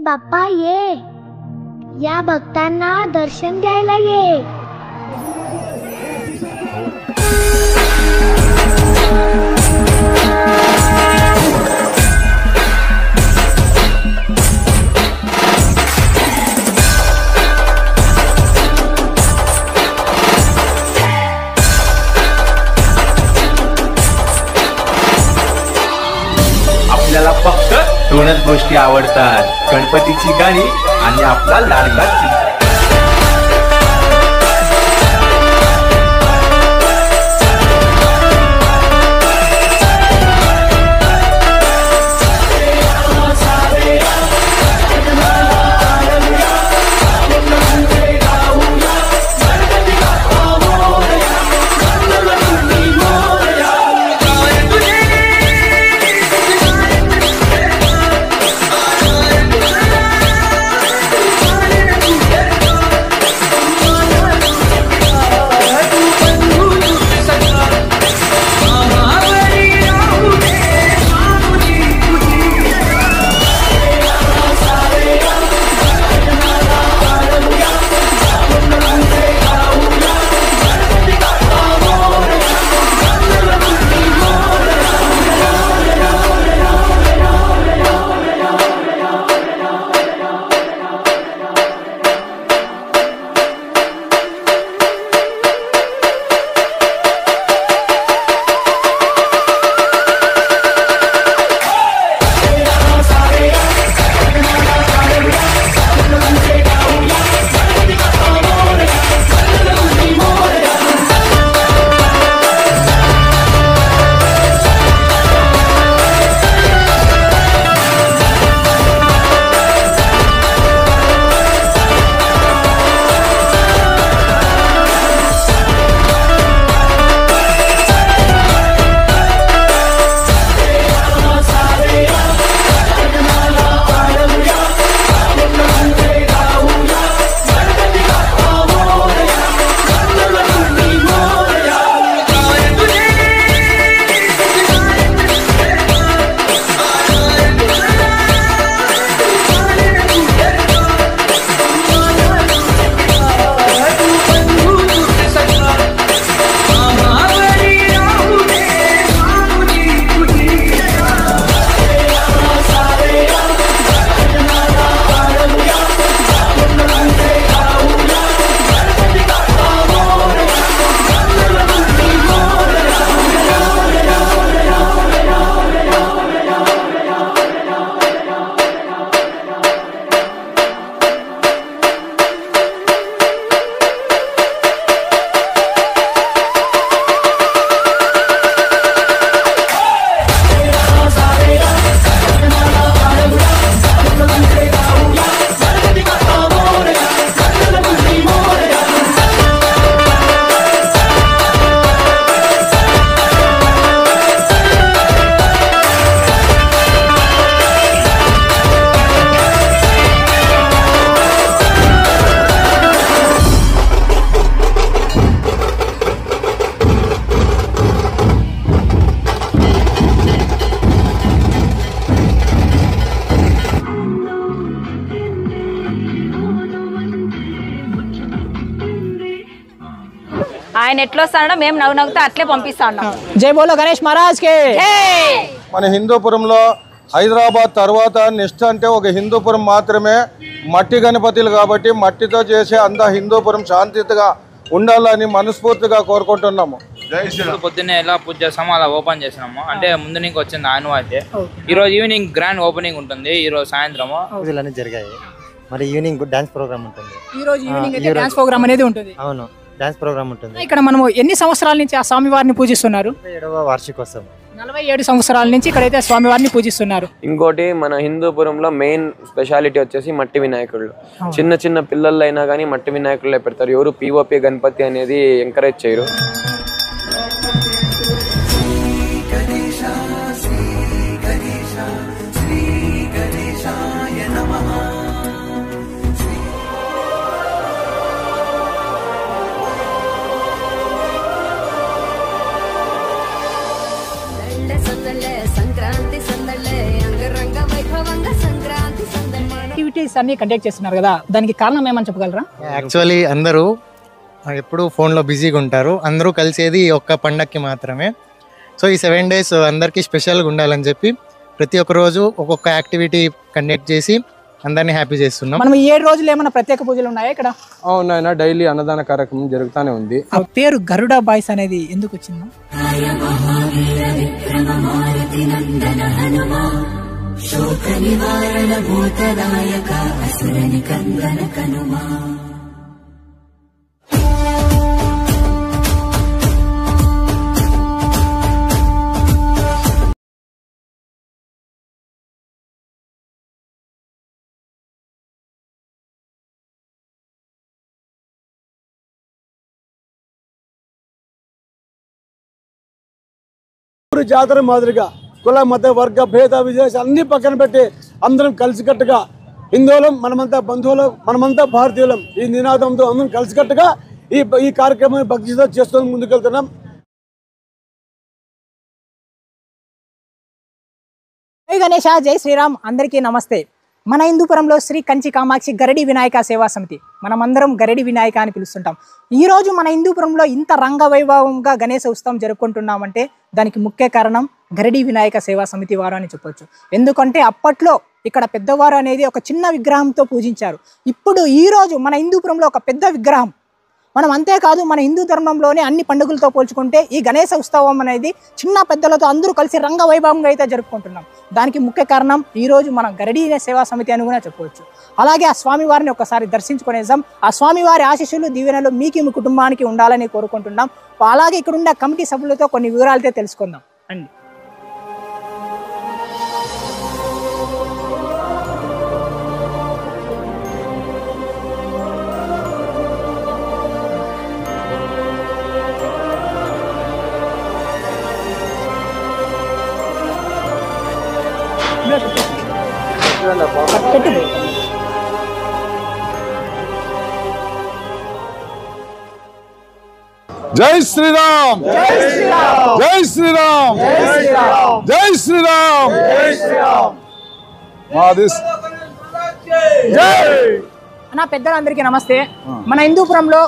बाप्पा ये, या भक्तांना दर्शन द्यायला ये. आपल्याला फक्त दोनच गोष्टी आवडतात, गणपतीची गाणी आणि आपला लाडका चिमटा. ఆయన ఎట్లా వస్తాడో మేము నవ్వుతో అట్లే పంపిస్తాను. జై బోలో గణేష్ మహారాజ్ కే. మన హిందూపురంలో హైదరాబాద్ తర్వాత నెక్స్ట్ అంటే ఒక హిందూపురం మాత్రమే మట్టి గణపతులు కాబట్టి మట్టితో చేసే అంత హిందూపురం శాంతిగా ఉండాలని మనస్ఫూర్తిగా కోరుకుంటున్నాము. పొద్దున్నే ఎలా పూజ చేస్తామో అలా ఓపెన్ చేసినాము. అంటే ముందు నుంచి వచ్చింది ఆనవాయితీ. ఈ రోజు ఈవినింగ్ గ్రాండ్ ఓపెనింగ్ ఉంటుంది. ఈ రోజు సాయంత్రం పూజలన్నీ జరిగాయి. మరి ఈవినింగ్ డాన్స్ ప్రోగ్రామ్ ఉంటుంది. ఈ రోజు ఈవినింగ్ అయితే డాన్స్ ప్రోగ్రామ్ అనేది ఉంటుంది. అవును, డాన్స్ ప్రోగ్రామ్ ఉంటుంది. ఇక్కడ మనము ఎన్ని సంవత్సరాల నుంచి ఆ స్వామివారిని పూజిస్తున్నారు? 47వ వార్షికోత్సవం. 47 సంవత్సరాల నుంచి ఇక్కడైతే స్వామివారిని పూజిస్తున్నారు. ఇంకోటి మన హిందూపురంలో మెయిన్ స్పెషాలిటీ వచ్చేసి మట్టి వినాయకుడు. చిన్న చిన్న పిల్లలు అయినా కానీ మట్టి వినాయకులే పెడతారు. ఎవరు పిఓపి గణపతి అనేది ఎంకరేజ్ చేయరు. యాక్టివిటీస్ అన్ని కండక్ట్ చేస్తున్నారు కదా, దానికి కారణం ఏమని చెప్పగలరా? యాక్చువల్లీ అందరూ ఎప్పుడు ఫోన్లో బిజీగా ఉంటారు, అందరూ కలిసేది ఒక్క పండక్కి మాత్రమే. సో ఈ 7 days అందరికీ స్పెషల్గా ఉండాలని చెప్పి ప్రతి ఒక్క రోజు ఒక్కొక్క యాక్టివిటీ కండక్ట్ చేసి అందరినీ హ్యాపీ చేస్తున్నాం. మనం 7 రోజులు ఏమైనా ప్రత్యేక పూజలు ఉన్నాయా ఇక్కడ? అవునాయన, డైలీ అన్నదాన కార్యక్రమం జరుగుతూనే ఉంది. ఆ పేరు గరుడ బాయ్స్ అనేది ఎందుకు వచ్చింది? జాతర మాదిరిగా కుల మత వర్గ భేద విశేషాలు అన్ని పక్కన పెట్టి అందరం కలిసికట్టుగా హిందువులం, మనమంతా బంధువులం, మనమంతా భారతీయులం ఈ నినాదంతో అందరం కలిసికట్టుగా ఈ కార్యక్రమాన్ని భక్తితో చేసుకొని ముందుకెళ్తున్నాం. జై గణేష, జై శ్రీరామ్. అందరికీ నమస్తే. మన హిందూపురంలో శ్రీ కంచి కామాక్షి గరడి వినాయక సేవా సమితి, మనమందరం గరడి వినాయక అని పిలుస్తుంటాం. ఈరోజు మన హిందూపురంలో ఇంత రంగ వైభవంగా గణేశ ఉత్సవం జరుపుకుంటున్నామంటే దానికి ముఖ్య కారణం గరడి వినాయక సేవా సమితి వారు అని చెప్పొచ్చు. ఎందుకంటే అప్పట్లో ఇక్కడ పెద్దవారు అనేది ఒక చిన్న విగ్రహంతో పూజించారు. ఇప్పుడు ఈరోజు మన హిందూపురంలో ఒక పెద్ద విగ్రహం. మనం అంతేకాదు మన హిందూ ధర్మంలోనే అన్ని పండుగలతో పోల్చుకుంటే ఈ గణేశ ఉత్సవం అనేది చిన్న పెద్దలతో అందరూ కలిసి రంగ వైభవంగా అయితే జరుపుకుంటున్నాం. దానికి ముఖ్య కారణం ఈరోజు మనం గరడి సేవా సమితి అని కూడా చెప్పవచ్చు. అలాగే ఆ స్వామివారిని ఒకసారి దర్శించుకునేసాం. ఆ స్వామివారి ఆశీస్సులు దీవెనలు మీకు మీ కుటుంబానికి ఉండాలని కోరుకుంటున్నాం. అలాగే ఇక్కడ ఉండే కమిటీ సభ్యులతో కొన్ని వివరాలతో తెలుసుకుందాం అండి. జై శ్రీరామ్, జై శ్రీరామ్, జై శ్రీరామ్, జై శ్రీరామ్, జై శ్రీరామ్. నా పెద్దలందరికీ నమస్తే. మన హిందూపురంలో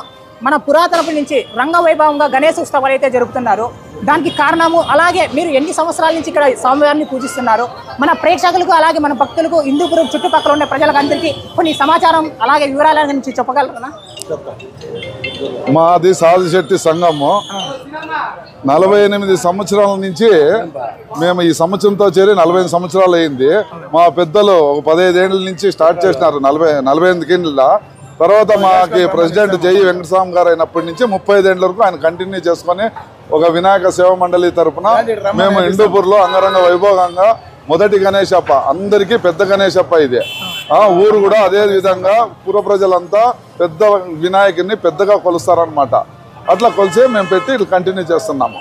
మన పురాతనపు నుంచి రంగ వైభవంగా గణేశ ఉత్సవాలు అయితే జరుపుతున్నారు. దానికి కారణము, అలాగే మీరు ఎన్ని సంవత్సరాల నుంచి ఇక్కడ స్వామివారిని పూజిస్తున్నారు, మన ప్రేక్షకులకు అలాగే మన భక్తులకు హిందూపురం చుట్టుపక్కల ఉండే ప్రజలకు అందరికీ కొన్ని సమాచారం అలాగే వివరాల గురించి చెప్పగలరా? మాది సాదిశెట్టి సంఘము 48 సంవత్సరాల నుంచి మేము ఈ సంవత్సరంతో చేరి 45 సంవత్సరాలు అయింది. మా పెద్దలు ఒక 15 ఏళ్ళ నుంచి స్టార్ట్ చేసినారు, 48 ఏళ్ళ. తర్వాత మాకి ప్రెసిడెంట్ జై వెంకటస్వామి గారు అయినప్పటి నుంచి 35 ఏళ్ళ వరకు ఆయన కంటిన్యూ చేసుకొని ఒక వినాయక సేవా మండలి తరఫున మేము హిందూపూర్లో అంగరంగ వైభవంగా మొదటి గణేశప్ప, అందరికీ పెద్ద గణేశప్ప ఇదే. ఊరు కూడా అదే విధంగా పూర్వ ప్రజలంతా పెద్ద వినాయకుడిని పెద్దగా కొలుస్తారనమాట. అట్లా కొలిసి మేము పెట్టి ఇట్లా కంటిన్యూ చేస్తున్నాము.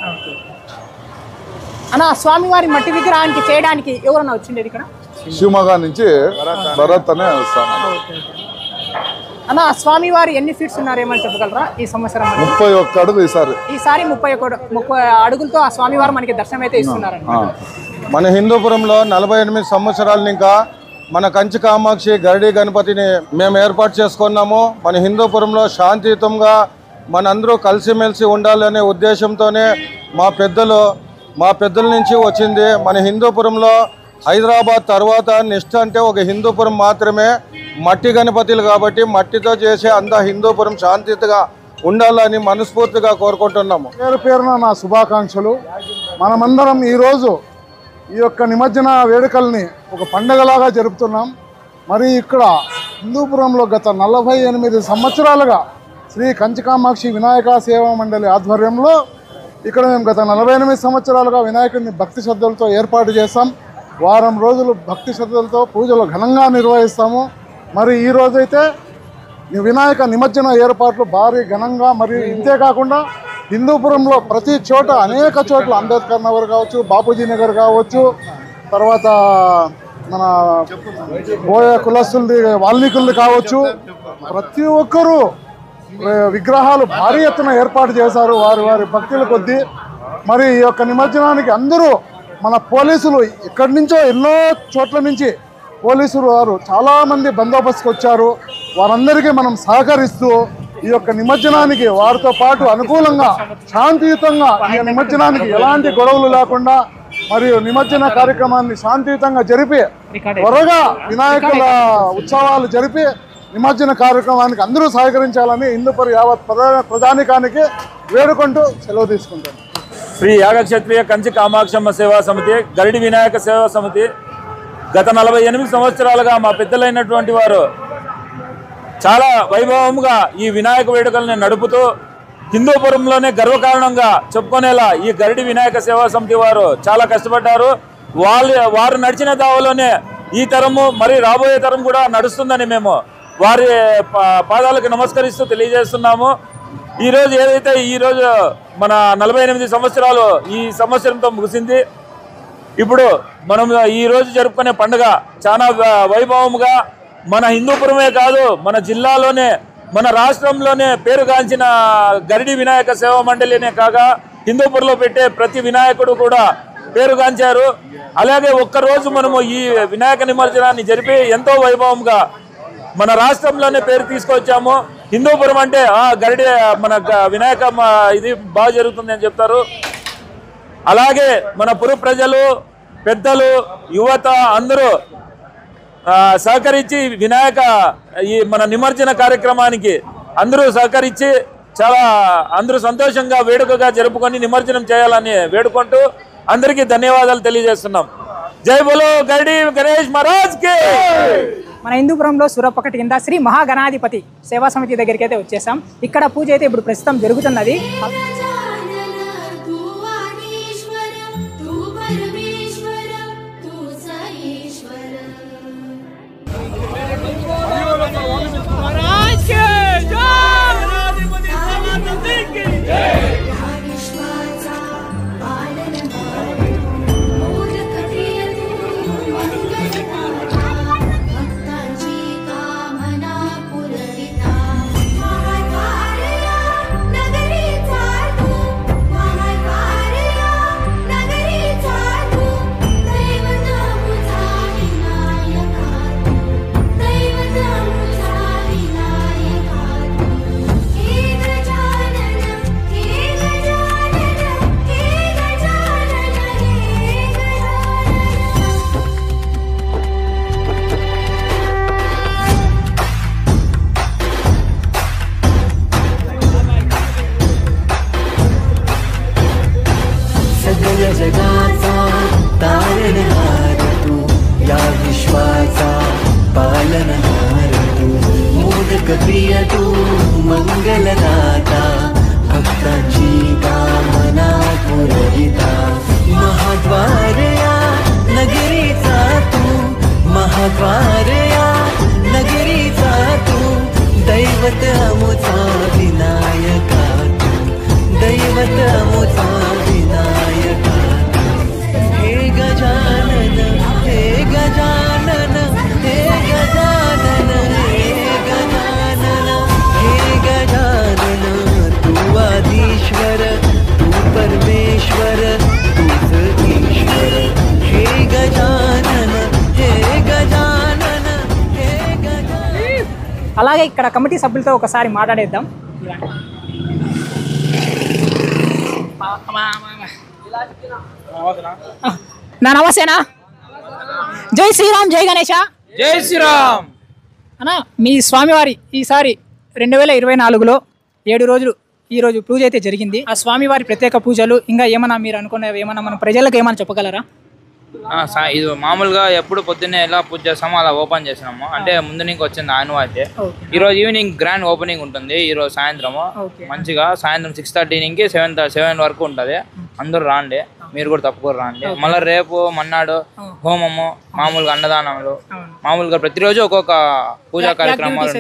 అన్న, స్వామివారి మట్టి విగ్రహానికి చేయడానికి ఎవరన్నా వచ్చిండేది ఇక్కడ? శివమొగ్గ నుంచి భరత్ అనే వస్తాను. అన్న, స్వామివారు ఎన్ని ఫీట్స్ ఉన్నారు ఏమని చెప్పగలరా ఈ సంవత్సరం? 31 అడుగు ఈసారి 30 అడుగులతో ఆ స్వామివారు మనకి దర్శనం అయితే ఇస్తున్నారు. మన హిందూపురంలో 48 సంవత్సరాలు ఇంకా మన కంచి కామాక్షి గరడి గణపతిని మేము ఏర్పాటు చేసుకున్నాము. మన హిందూపురంలో శాంతియుతంగా మనందరూ కలిసిమెలిసి ఉండాలనే ఉద్దేశంతోనే మా పెద్దల నుంచి వచ్చింది. మన హిందూపురంలో హైదరాబాద్ తర్వాత నెక్స్ట్ అంటే ఒక హిందూపురం మాత్రమే. మట్టి గణపతులు కాబట్టి మట్టితో చేసే అంత హిందూపురం శాంతియుతంగా ఉండాలని మనస్ఫూర్తిగా కోరుకుంటున్నాము. పేరున నా శుభాకాంక్షలు. మనమందరం ఈరోజు ఈ యొక్క నిమజ్జన వేడుకల్ని ఒక పండగలాగా జరుపుతున్నాం. మరి ఇక్కడ హిందూపురంలో గత 48 సంవత్సరాలుగా శ్రీ కంచి కామాక్షి వినాయక సేవా మండలి ఆధ్వర్యంలో ఇక్కడ మేము గత 48 సంవత్సరాలుగా వినాయకుడిని భక్తి శ్రద్ధలతో ఏర్పాటు చేస్తాం. వారం రోజులు భక్తి శ్రద్ధలతో పూజలు ఘనంగా నిర్వహిస్తాము. మరి ఈ రోజైతే వినాయక నిమజ్జన ఏర్పాట్లు భారీ ఘనంగా, మరియు ఇంతేకాకుండా హిందూపురంలో ప్రతి చోట అనేక చోట్ల అంబేద్కర్ నగర్ కావచ్చు, బాపూజీ నగర్ కావచ్చు, తర్వాత మన బోయ కులస్తులది వాల్మీకులది కావచ్చు, ప్రతి ఒక్కరూ విగ్రహాలు భారీ ఎత్తున ఏర్పాటు చేశారు వారి వారి భక్తుల కొద్దీ. మరి ఈ యొక్క నిమజ్జనానికి అందరూ మన పోలీసులు ఇక్కడి నుంచో ఎన్నో చోట్ల నుంచి పోలీసులు వారు చాలామంది బందోబస్తుకు వచ్చారు. వారందరికీ మనం సహకరిస్తూ ఈ యొక్క నిమజ్జనానికి వారితో పాటు అనుకూలంగా శాంతియుతంగా ఈ నిమజ్జనానికి ఎలాంటి గొడవలు లేకుండా మరియు నిమజ్జన కార్యక్రమాన్ని శాంతియుతంగా జరిపి త్వరగా వినాయకుల ఉత్సవాలు జరిపి నిమజ్జన కార్యక్రమానికి అందరూ సహకరించాలని హిందూపురం యావత్ ప్రజానికానికి వేడుకుంటూ సెలవు తీసుకుంటాను. శ్రీ యాగక్షత్రియ కంచి కామాక్షమ్మ సేవా సమితి, గరిడి వినాయక సేవా సమితి గత 48 సంవత్సరాలుగా మా పెద్దలైనటువంటి వారు చాలా వైభవంగా ఈ వినాయక వేడుకల్ని నడుపుతూ హిందూపురంలోనే గర్వకారణంగా చెప్పుకునేలా ఈ గరిడి వినాయక సేవా సమితి వారు చాలా కష్టపడ్డారు. వారు నడిచిన దావలోనే ఈ తరము మరి రాబోయే తరం కూడా నడుస్తుందని మేము వారి పాదాలకు నమస్కరిస్తూ తెలియజేస్తున్నాము. ఈరోజు ఏదైతే ఈరోజు మన 48 సంవత్సరాలు ఈ సంవత్సరంతో ముగిసింది. ఇప్పుడు మనం ఈరోజు జరుపుకునే పండుగ చాలా వైభవంగా మన హిందూపురమే కాదు మన జిల్లాలోనే మన రాష్ట్రంలోనే పేరుగాంచిన గరిడి వినాయక సేవా మండలినే కాగా హిందూపురంలో పెట్టే ప్రతి వినాయకుడు కూడా పేరుగాంచారు. అలాగే ఒక్కరోజు మనము ఈ వినాయక నిమజ్జనాన్ని జరిపి ఎంతో వైభవంగా మన రాష్ట్రంలోనే పేరు తీసుకొచ్చాము. హిందూపురం అంటే గరిడి మన వినాయక ఇది బాగా జరుగుతుంది అని చెప్తారు. అలాగే మన పుర ప్రజలు, పెద్దలు, యువత అందరూ సహకరించి వినాయక ఈ మన నిమజ్జన కార్యక్రమానికి అందరూ సహకరించి చాలా అందరూ సంతోషంగా వేడుకగా జరుపుకొని నిమజ్జనం చేయాలని వేడుకుంటూ అందరికీ ధన్యవాదాలు తెలియజేస్తున్నాం. జై బోలో గరిడి గణేష్ మహారాజ్ కి. మన హిందూపురంలో సూరప్పకటి కింద శ్రీ మహాగణాధిపతి సేవా సమితి దగ్గరికి అయితే వచ్చేసాం. ఇక్కడ పూజ అయితే ఇప్పుడు ప్రస్తుతం జరుగుతున్నది. जगाचा तारणहार तू, या विश्वाचा पालनहार तू, मोदक प्रिय तू, मंगलदाता, भक्तांची कामना पुरविता, महाद्वार या नगरीचा तू, महाद्वार या नगरीचा तू, दैवत अमुचा विनायका तू, दैवत अमुचा विनायका तू. हे गजानन, हे गजानन, हे गजानन, हे गजानन, हे गजानन, तू आदिश्वर, तू परमेश्वर, तूच ईश्वर. हे गजानन, हे गजानन, हे गजानन. అలాగే ఇక్కడ కమిటీ సభ్యులతో ఒకసారి మాట్లాడేద్దాం. నా నమస్తేనా. జై శ్రీరామ్, జై గణేష. జై శ్రీరామ్ అన్నా, మీ స్వామివారి ఈసారి 2024లో 7 రోజులు ఈరోజు పూజ అయితే జరిగింది. ఆ స్వామివారి ప్రత్యేక పూజలు ఇంకా ఏమన్నా మీరు అనుకునేవి ఏమన్నా మన ప్రజలకు ఏమన్నా చెప్పగలరా? ఇది మామూలుగా ఎప్పుడు పొద్దున్నే ఎలా పూజ చేస్తామో అలా ఓపెన్ చేసినాము. అంటే ముందు నుంచి వచ్చింది ఆనవాయితీ. ఈరోజు ఈవినింగ్ గ్రాండ్ ఓపెనింగ్ ఉంటుంది. ఈరోజు సాయంత్రము మంచిగా సాయంత్రం 6:30 నుంచి 7 వరకు ఉంటుంది. అందరూ రాండి, మీరు కూడా తప్పకుండా రాండి. మళ్ళీ రేపు మన్నాడు హోమము, మామూలుగా అన్నదానములు, మామూలుగా ప్రతిరోజు ఒక్కొక్క పూజా కార్యక్రమాలు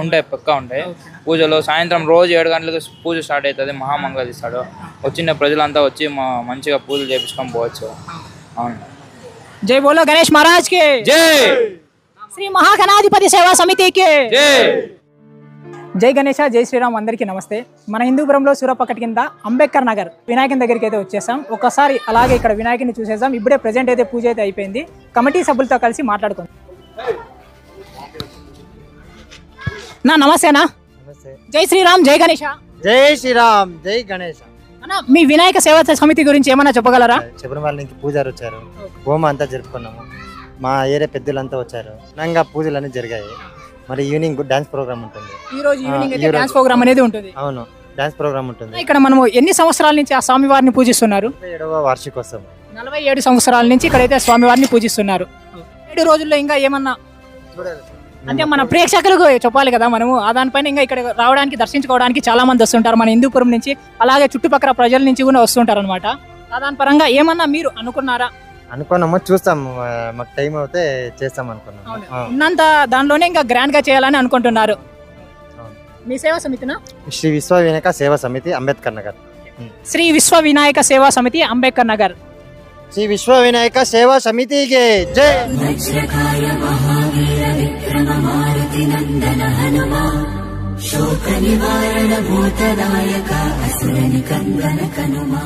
ఉంటాయి, పక్కా ఉంటాయి పూజలు. సాయంత్రం రోజు 7 గంటలకు పూజ స్టార్ట్ అవుతుంది. మహామంగళ తీస్తాడు. వచ్చిన ప్రజలంతా వచ్చి మంచిగా పూజలు చేపించుకొని పోవచ్చు. అవును. జై బోలో గణేష్ మహారాజ్ కి జై. శ్రీ మహాగణాధిపతి సేవా సమితికి జై. జై గణేష, జై శ్రీరామ్. అందరికీ నమస్తే. మన హిందూపురంలో సూరప్పకటి కింద అంబేద్కర్ నగర్ వినాయకుని దగ్గరికి అయితే వచ్చేసాం. ఒకసారి అలాగే ఇక్కడ వినాయకుని చూసేసాం. ఇప్పుడే ప్రజెంట్ అయితే పూజ అయితే అయిపోయింది. కమిటీ సభ్యులతో కలిసి మాట్లాడుకుందాం. నా నమస్తేనా. జై శ్రీరామ్ జై గణేష. జై శ్రీరామ్ జై గణేష. అన్న మీ వినాయక సేవా సమితి గురించి ఏమన్నా చెప్పగలరా? శబరిమల నుంచి పూజారు వచ్చారు, హోమం అంతా జరుపుకున్నాము, మా ఏరియా పెద్దలంతా వచ్చారు, నంగా పూజలు అన్నీ జరిగాయి. మరి ఈవినింగ్ డాన్స్ ప్రోగ్రామ్ ఉంటుంది. ఈ రోజు ఈవినింగ్ అయితే డాన్స్ ప్రోగ్రామ్ అనేది ఉంటుంది. అవును, డాన్స్ ప్రోగ్రామ్ ఉంటుంది. ఇక్కడ మనము ఎన్ని సంవత్సరాల నుంచి ఆ స్వామి వారిని పూజిస్తున్నారు? 47వ వార్షికోత్సవం. 47 సంవత్సరాల నుంచి ఇక్కడైతే స్వామి వారిని పూజిస్తున్నారు. 7 రోజుల్లో ఇంకా ఏమన్నా అంటే మన ప్రేక్షకులకు చెప్పాలి కదా మనము, ఆ దానిపైన ఇంకా ఇక్కడ రావడానికి దర్శించుకోవడానికి చాలా మంది వస్తుంటారు మన హిందూపురం నుంచి, అలాగే చుట్టుపక్కల ప్రజల నుంచి కూడా వస్తుంటారు అనమాట. దాని పరంగా ఏమన్నా మీరు అనుకున్నారా? అనుకున్నాము, చూస్తాము, మాకు టైం అవుతే చేస్తాం అనుకున్నాము. ఉన్నంత దానిలోనే ఇంకా గ్రాండ్ గా చేయాలని అనుకుంటున్నారు. మీ సేవా సమితినా? శ్రీ విశ్వ వినాయక సేవా సమితి, అంబేద్కర్ నగర్. శ్రీ విశ్వ వినాయక సేవా సమితి, అంబేద్కర్ నగర్. శ్రీ విశ్వ వినాయక సేవా సమితికి జై. వజ్రకాయ మహావీర విక్రమ మారుతి నందన హనుమా శోక నివారణ భూతదాయక అసుర నికందన కనుమా.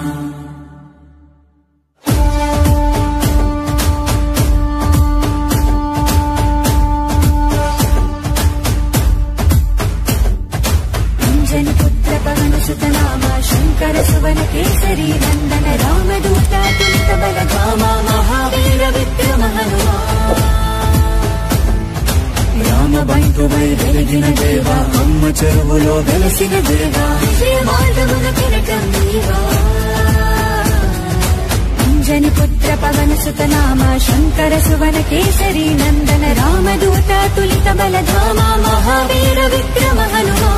అంజని పుత్ర పవన సుతనామ శంకర సువన కేసరి నందన రామదూత తులిత బలధామ మహావీర విక్రమ హనుమా. రామబంధువై వెలిగిన దేవ అమ్మ చెరువులో వెలసిన దేవ విజయ మార్గమున కిరటం నీవా. అంజని పుత్ర పవన సుతనామ శంకర సువన కేసరి నందన రామదూత తులిత బలధామ మహావీర విక్రమ హనుమా.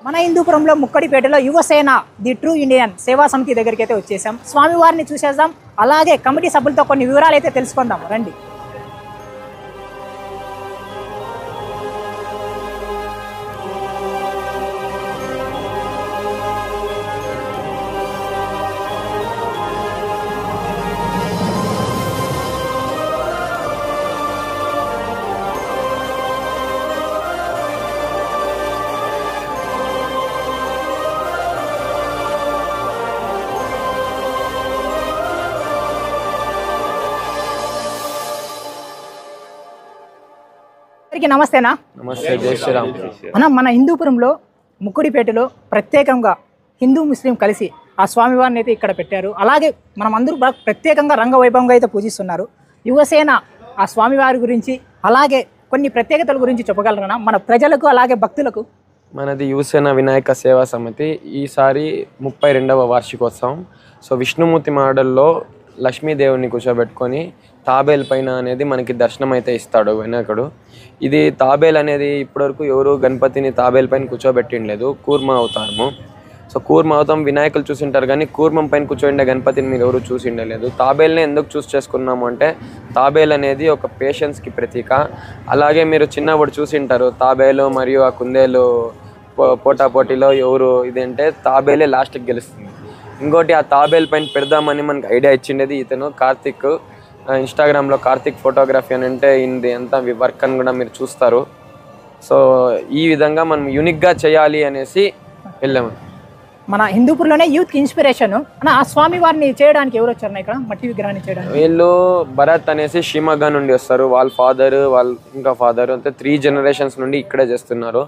మన హిందూపురంలో ముక్కడిపేటలో యువసేన ది ట్రూ ఇండియన్ సేవా సమితి దగ్గరికి అయితే వచ్చేసాం. స్వామివారిని చూసేద్దాం, అలాగే కమిటీ సభ్యులతో కొన్ని వివరాలు అయితే తెలుసుకుందాం రండి. నమస్తేనా. నమస్తే, జై శ్రీరామ్. మన హిందూపురంలో ముక్కుడిపేటలో ప్రత్యేకంగా హిందూ ముస్లిం కలిసి ఆ స్వామివారిని అయితే ఇక్కడ పెట్టారు. అలాగే మనం అందరూ ప్రత్యేకంగా రంగవైభవంగా అయితే పూజిస్తున్నారు. యువసేన ఆ స్వామివారి గురించి అలాగే కొన్ని ప్రత్యేకతల గురించి చెప్పగలరా మన ప్రజలకు అలాగే భక్తులకు? మనది యువసేన వినాయక సేవా సమితి ఈసారి 32వ వార్షికోత్సవం. సో విష్ణుమూర్తి మోడల్లో లక్ష్మీదేవుని కూర్చోబెట్టుకొని తాబేల్ పైన అనేది మనకి దర్శనం అయితే ఇస్తాడు వినాయకుడు. ఇది తాబేల్ అనేది ఇప్పటివరకు ఎవరు గణపతిని తాబేల్ పైన కూర్చోబెట్టిండలేదు, కూర్మ అవతారము. సో కూర్మ అవతారం వినాయకులు చూసింటారు కానీ కూర్మం పైన కూర్చోండే గణపతిని మీరు ఎవరు చూసిండలేదు. తాబేల్ని ఎందుకు చూస్ చేసుకున్నాము అంటే తాబేల్ అనేది ఒక పేషెన్స్కి ప్రతీక. అలాగే మీరు చిన్నప్పుడు చూసింటారు తాబేలు మరియు ఆ కుందేలు పోటాపోటీలో ఎవరు ఇదంటే తాబేలే లాస్ట్కి గెలుస్తుంది. ఇంకోటి ఆ తాబేల్ పైన పెడదామని మనకు ఐడియా ఇచ్చిండేది ఇతను కార్తిక్. ఇన్స్టాగ్రామ్లో కార్తిక్ ఫోటోగ్రఫీ అని అంటే ఇది ఎంత వర్క్ అని కూడా మీరు చూస్తారు. సో ఈ విధంగా మనం యూనిక్గా చేయాలి అనేసి వెళ్ళాము. మన హిందూపూర్లోనే యూత్కి ఇన్స్పిరేషన్ ఆ స్వామి వారిని చేయడానికి ఎవరు వచ్చారు ఇక్కడ మట్టి విగ్రహాన్ని చేయడానికి? వీళ్ళు భరత్ అనేసి షిమోగా నుండి వస్తారు. వాళ్ళ ఫాదర్ వాళ్ళ ఇంకా ఫాదర్ అంతే 3 generations నుండి ఇక్కడే చేస్తున్నారు.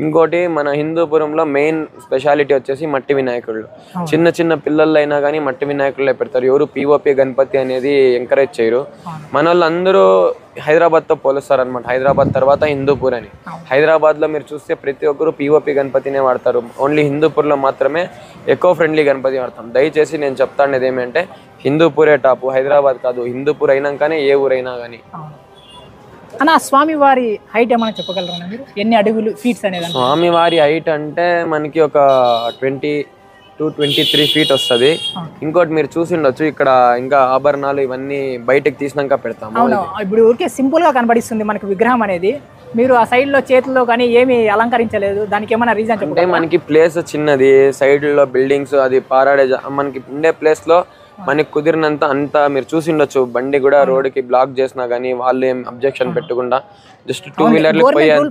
ఇంకోటి మన హిందూపురంలో మెయిన్ స్పెషాలిటీ వచ్చేసి మట్టి వినాయకుడు. చిన్న చిన్న పిల్లలు అయినా కానీ మట్టి వినాయకులే పెడతారు. ఎవరు పిఓపి గణపతి అనేది ఎంకరేజ్ చేయరు. మన వాళ్ళందరూ హైదరాబాద్తో పోలుస్తారు అనమాట. హైదరాబాద్ తర్వాత హిందూపూర్ అని. హైదరాబాద్లో మీరు చూస్తే ప్రతి ఒక్కరు పిఓపి గణపతినే వాడతారు. ఓన్లీ హిందూపూర్లో మాత్రమే ఎకో ఫ్రెండ్లీ గణపతి వాడతాం. దయచేసి నేను చెప్తానేది ఏమంటే హిందూపూరే టాపు, హైదరాబాద్ కాదు. హిందూపూర్ అయినాకనే ఏ ఊరైనా కానీ. అన్న స్వామివారి హైట్ ఏమైనా చెప్పగలరా మీరు? ఎన్ని అడుగులు ఫీట్స్ అనేది? స్వామివారి హైట్ అంటే మనకి ఒక 20 to 23 feet వస్తుంది. ఇంకోటి మీరు చూసిండొచ్చు, ఇక్కడ ఇంకా ఆభరణాలు ఇవన్నీ బయటకు తీసినాక పెడతాము. అవును, ఇప్పుడు ఊరికే సింపుల్ గా కనబడిస్తుంది మనకి విగ్రహం అనేది. మీరు ఆ సైడ్ లో చేతుల్లో కానీ ఏమి అలంకరించలేదు, దానికి ఏమైనా రీజన్ అంటే మనకి ప్లేస్ చిన్నది, సైడ్ లో బిల్డింగ్స్, అది పారాడే మనకి ఉండే ప్లేస్ లో మనకి కుదిరినంత అంతా మీరు చూసిండొచ్చు. బండి కూడా రోడ్డుకి బ్లాక్ చేసినా గానీ వాళ్ళు ఏం అబ్జెక్షన్ పెట్టకుండా జస్ట్ 2 వీలర్లు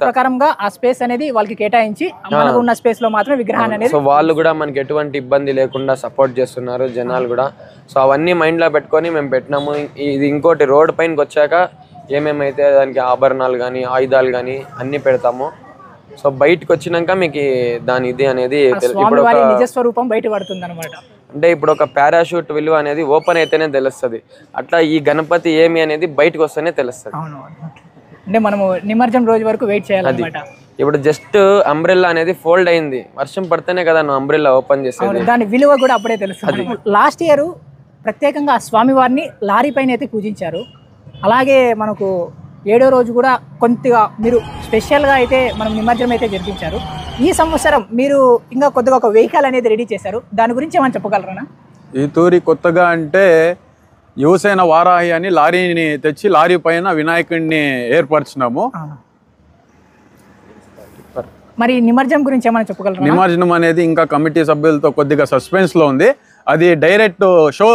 ప్రకారంగా ఆ స్పేస్ అనేది వాళ్ళకి కేటాయించి మనకు ఉన్న స్పేస్ లో మాత్రం విగ్రహాన్ని అనేది. సో వాళ్ళు కూడా మనకి ఎటువంటి ఇబ్బంది లేకుండా సపోర్ట్ చేస్తున్నారు జనాలు కూడా. సో అవన్నీ మైండ్ లో పెట్టుకొని మేము పెట్టినాము. ఇది ఇంకోటి రోడ్ పైనకి వచ్చాక ఏమేమైతే దానికి ఆభరణాలు కానీ ఆయుధాలు కానీ అన్ని పెడతాము. సో బయటకు వచ్చినాక మీకు దాని ఇది అనేది ఇప్పుడు నిజస్వరూపం బయట పడుతుంది అనమాట. అంటే ఇప్పుడు ఒక పారాషూట్ విలువ అనేది ఓపెన్ అయితేనే తెలుస్తుంది. అట్లా ఈ గణపతి ఏమి అనేది బయటకు వస్తేనే తెలుస్తుంది. అంటే మనము నిమజ్జనం రోజు వరకు వెయిట్ చేయాలన్నమాట. ఇప్పుడు జస్ట్ అంబ్రెల్లా అనేది ఫోల్డ్ అయింది, వర్షం పడితేనే కదా అంబ్రెల్లా ఓపెన్ చేసేది. దాని విలువ కూడా అప్పుడే తెలుస్తుంది. లాస్ట్ ఇయర్ ప్రత్యేకంగా స్వామివారిని లారీ పైన అయితే పూజించారు. అలాగే మనకు 7వ రోజు కూడా కొద్దిగా మీరు స్పెషల్గా అయితే మనం నిమజ్జనం అయితే జరిపించారు. ఈ సంవత్సరం మీరు ఇంకా కొద్దిగా ఒక వెహికల్ అనేది రెడీ చేశారు, దాని గురించి ఏమైనా చెప్పగలరా? ఈ తూరి కొత్తగా అంటే యువసేన వారాహి అని లారీని తెచ్చి లారీ పైన వినాయకుడిని ఏర్పరిచినాము. మరి నిమజ్జనం గురించి ఏమైనా చెప్పగలరా? నిమజ్జనం అనేది ఇంకా కమిటీ సభ్యులతో కొద్దిగా సస్పెన్స్ లో ఉంది. అది డైరెక్ట్ షో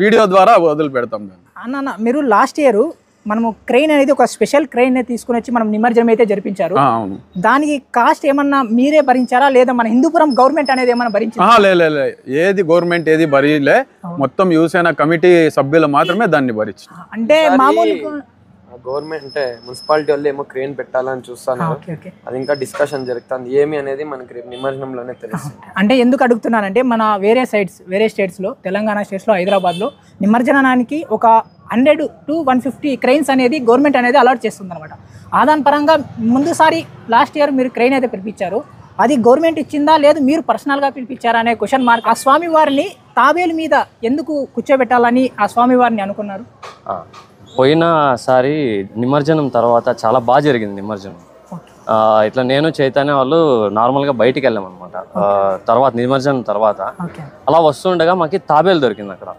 వీడియో ద్వారా వదిలి పెడతాం. అన్న మీరు లాస్ట్ ఇయర్ మనము క్రెయిన్ అనేది ఒక స్పెషల్ క్రెయిన్ తీసుకుని వచ్చి మనం నిమజ్జనం అయితే జరిపించారు. దానికి కాస్ట్ ఏమన్నా మీరే భరించారా లేదా మన హిందూపురం గవర్నమెంట్ అనేది ఏమన్నా భరించారా? లే ఏది గవర్నమెంట్ ఏది భరియలే, మొత్తం యువసేన కమిటీ సభ్యులు మాత్రమే దాన్ని భరించారు. అంటే మామూలు గవర్నమెంట్ అంటే మున్సిపాలిటీ వాళ్ళు ఏమో క్రెయిన్ పెట్టాలని చూస్తాను. అది ఇంకా డిస్కషన్ జరుగుతుంది. ఏమి అనేది మనకి రేపు నిమజ్జనంలోనే తెలుస్తుంది. అంటే ఎందుకు అడుగుతున్నానంటే మన వేరే స్టేట్స్లో, తెలంగాణ స్టేట్స్లో, హైదరాబాద్లో నిమజ్జనానికి ఒక 100 to 150 క్రెయిన్స్ అనేది గవర్నమెంట్ అనేది అలాట్ చేస్తుంది అనమాట. ఆదాన పరంగా ముందుసారి లాస్ట్ ఇయర్ మీరు క్రెయిన్ అయితే పిలిపించారు, అది గవర్నమెంట్ ఇచ్చిందా లేదు మీరు పర్సనల్గా పిలిపించారా అనే క్వశ్చన్ మార్క్. ఆ స్వామివారిని తాబేలు మీద ఎందుకు కూర్చోబెట్టాలని ఆ స్వామివారిని అనుకున్నారు? పోయినసారి నిమజ్జనం తర్వాత చాలా బాగా జరిగింది నిమజ్జనం. ఇట్లా నేను చైతన్య వాళ్ళు నార్మల్గా బయటికి వెళ్ళాం అనమాట. తర్వాత నిమజ్జనం తర్వాత అలా వస్తుండగా మాకు తాబేలు దొరికింది. అక్కడ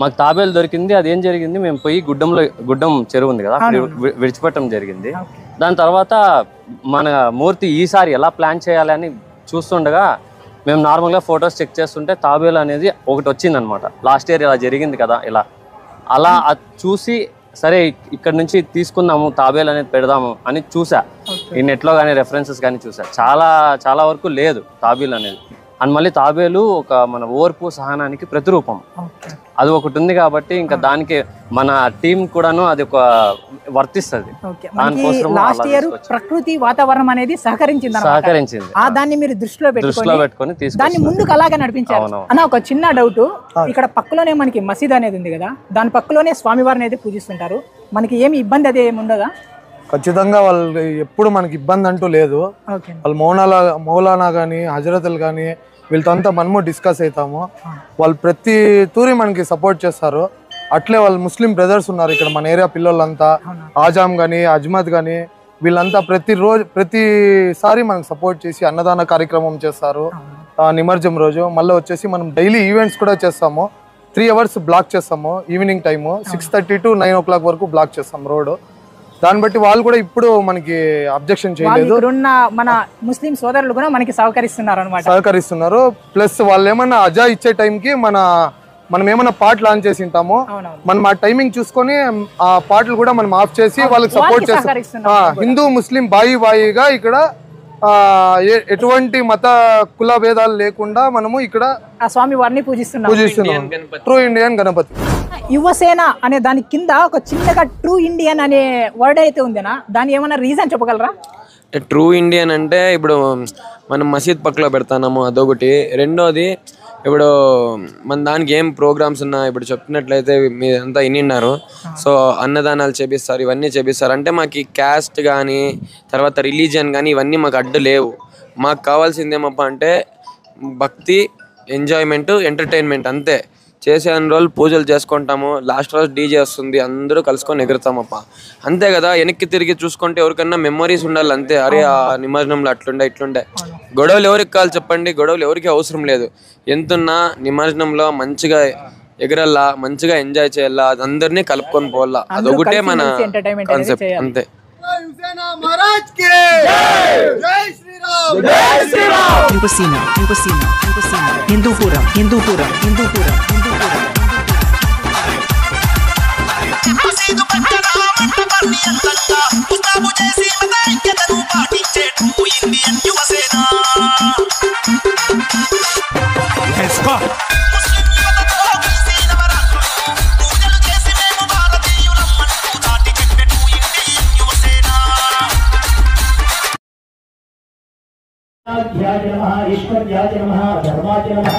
మాకు తాబేలు దొరికింది. అది ఏం జరిగింది, మేము పోయి గుడ్డం చెరువు ఉంది కదా, విడిచిపెట్టడం జరిగింది. దాని తర్వాత మన మూర్తి ఈసారి ఎలా ప్లాన్ చేయాలి అని చూస్తుండగా మేము నార్మల్గా ఫొటోస్ చెక్ చేస్తుంటే తాబేలు అనేది ఒకటి వచ్చింది అనమాట. లాస్ట్ ఇయర్ ఇలా జరిగింది కదా, ఇలా అలా అది చూసి సరే ఇక్కడ నుంచి తీసుకుందాము, తాబేలు అనేది పెడదాము అని చూసా. ఈ నెట్లో కానీ రెఫరెన్సెస్ కానీ చూసా, చాలా వరకు లేదు తాబేలు అనేది. అండ్ మళ్ళీ తాబేలు ఒక మన ఓర్పు సహనానికి ప్రతిరూపం. అది ఒకటి ఉంది కాబట్టి ఇంకా దానికి మన టీం కూడాను అది ఒక వర్తిస్తుంది. లాస్ట్ ఇయర్ ప్రకృతి వాతావరణం అనేది సహకరించింది. దాన్ని మీరు దృష్టిలో పెట్టుకొని దాన్ని ముందుకు అలాగే నడిపించారు. అన్న ఒక చిన్న డౌట్, ఇక్కడ పక్కలోనే మనకి మసీద్ అనేది ఉంది కదా, దాని పక్కలోనే స్వామివారిని అయితే పూజిస్తుంటారు. మనకి ఏమి ఇబ్బంది అది ఏమి ఉండదా? ఖచ్చితంగా వాళ్ళు ఎప్పుడు మనకి ఇబ్బంది అంటూ లేదు. వాళ్ళు మౌలానా కానీ హజరతులు కానీ వీళ్ళతో అంతా మనము డిస్కస్ అవుతాము. వాళ్ళు ప్రతి తూరి మనకి సపోర్ట్ చేస్తారు. అట్లే వాళ్ళు ముస్లిం బ్రదర్స్ ఉన్నారు ఇక్కడ మన ఏరియా పిల్లలంతా, ఆజాం కానీ అజ్మద్ కానీ వీళ్ళంతా ప్రతిసారి మనకు సపోర్ట్ చేసి అన్నదాన కార్యక్రమం చేస్తారు. నిమజ్జనం రోజు మళ్ళీ వచ్చేసి మనం డైలీ ఈవెంట్స్ కూడా చేస్తాము. 3 hours బ్లాక్ చేస్తాము. ఈవినింగ్ టైము 6:30 to 9 o'clock వరకు బ్లాక్ చేస్తాం రోడ్. దాన్ని బట్టి వాళ్ళు కూడా ఇప్పుడు మనకి అబ్జెక్షన్ చేయలేదు. మన ముస్లిం సోదరులు కూడా మనకి సహకరిస్తున్నారు. ప్లస్ వాళ్ళు ఏమన్నా అజా ఇచ్చే టైంకి మనం ఏమన్నా పాటలు లాంచ్ చేసి ఉంటాము, మనం ఆ టైమింగ్ చూసుకొని ఆ పాటలు కూడా మనం ఆఫ్ చేసి వాళ్ళకి సపోర్ట్ చేస్తాం. హిందూ ముస్లిం బాయిగా ఇక్కడ ఎటువంటి మత కుల భేదాలు లేకుండా మనము ఇక్కడ స్వామివారిని పూజిస్తున్నాం. True Indian Ganapati. యువసేన అనే దాని కింద ఒక చిన్నగా ట్రూ ఇండియన్ అనే వర్డ్ అయితే ఉందేనా, దాని ఏమైనా రీజన్ చెప్పగలరా? ట్రూ ఇండియన్ అంటే ఇప్పుడు మనం మసీద్ పక్కలో పెడతాము, అదొకటి. రెండోది ఇప్పుడు మన దానికి ఏం ప్రోగ్రామ్స్ ఉన్నా ఇప్పుడు చెప్పినట్లయితే మీరంతా వినిన్నారు. సో అన్నదానాలు చేపిస్తారు, ఇవన్నీ చేపిస్తారు. అంటే మాకు క్యాస్ట్ కానీ తర్వాత రిలీజియన్ కానీ ఇవన్నీ మాకు అడ్డు లేవు. మాకు కావాల్సింది ఏమప్ప అంటే భక్తి, ఎంజాయ్మెంట్, ఎంటర్టైన్మెంట్ అంతే. చేసే అన్ని రోజులు పూజలు చేసుకుంటాము, లాస్ట్ రోజు డీజే వస్తుంది, అందరూ కలుసుకొని ఎగురుతామప్ప, అంతే కదా. వెనక్కి తిరిగి చూసుకుంటే ఎవరికన్నా మెమరీస్ ఉండాలి అంతే. అరే ఆ నిమజ్జనంలో అట్లుండే ఇట్లుండే. గొడవలు ఎవరికి కావాలి చెప్పండి, గొడవలు ఎవరికి అవసరం లేదు. ఎంతున్నా నిమజ్జనంలో మంచిగా ఎగరల్లా, మంచిగా ఎంజాయ్ చేయాలా, అందరినీ కలుపుకొని పోవాలా, అదొకటే మన కాన్సెప్ట్ అంతే. హిందూపురం హిందూపురం హిందూపురం ఈశ్వర్యాయ నమః, ధర్మాయ నమః.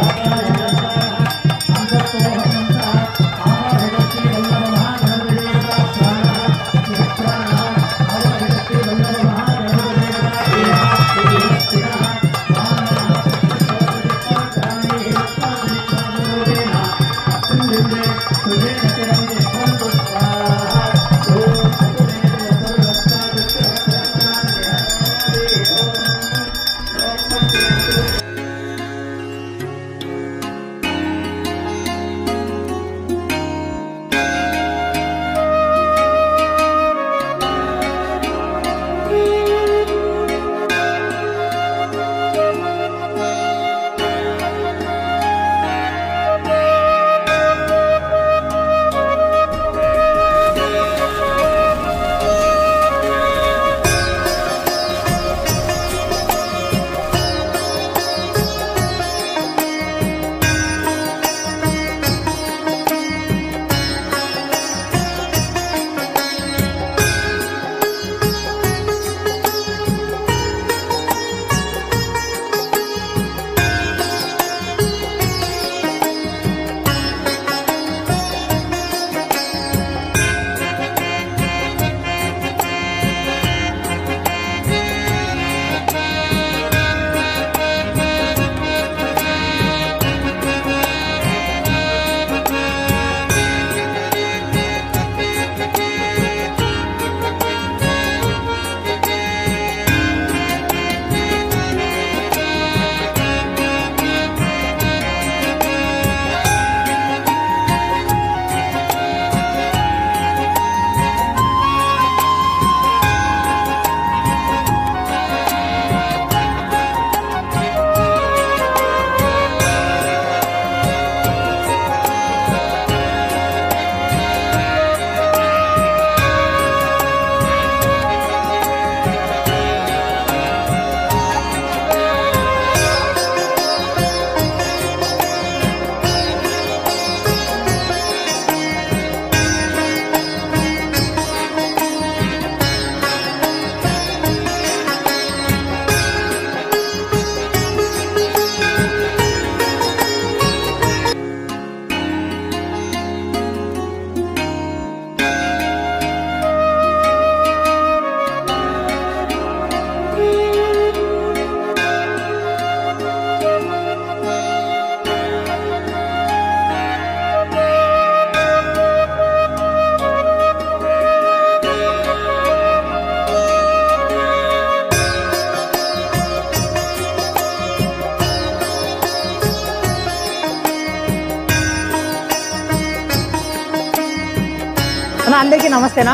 అందరికీ నమస్తేనా.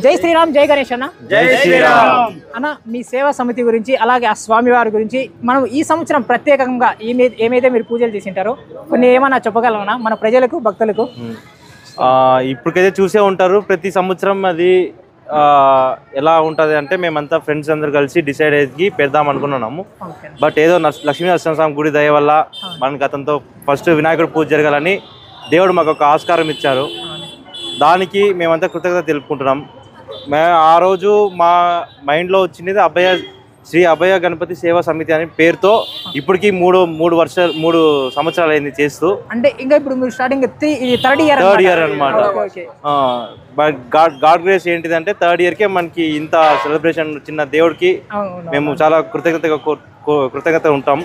జై శ్రీరామ్, జై గణేష్ అన్న. జై శ్రీరామ్ అన్న. మీ సేవా సమితి గురించి అలాగే ఆ స్వామివారి గురించి మనం ఈ సంవత్సరం ప్రత్యేకంగా ఏమైతే మీరు పూజలు చేసింటారో కొన్ని ఏమన్నా చెప్పగలమన్నా మన ప్రజలకు, భక్తులకు? ఇప్పటికైతే చూసే ఉంటారు ప్రతి సంవత్సరం అది ఎలా ఉంటుంది అంటే మేమంతా ఫ్రెండ్స్ అందరు కలిసి డిసైడ్ అయ్యి పెడదాం అనుకున్నాము. బట్ ఏదో లక్ష్మీ నరసింహస్వామి గుడి దయ వల్ల మనకి అతనితో ఫస్ట్ వినాయకుడు పూజ జరగాలని దేవుడు మాకు ఒక ఆస్కారం ఇచ్చారు. దానికి మేమంతా కృతజ్ఞత తెలుపుకుంటున్నాం. ఆ రోజు మా మైండ్లో వచ్చినది అబ్బాయి శ్రీ అభయ గణపతి సేవా సమితి అనే పేరుతో ఇప్పటికి మూడు సంవత్సరాలు అయింది చేస్తూ. అంటే ఇంకా ఇప్పుడు మీరు స్టార్టింగ్ థర్డ్ ఇయర్ అనమాట. గాడ్ గ్రేస్ ఏంటిదంటే థర్డ్ ఇయర్కే మనకి ఇంత సెలబ్రేషన్ చిన్న దేవుడికి మేము చాలా కృతజ్ఞత ఉంటాం.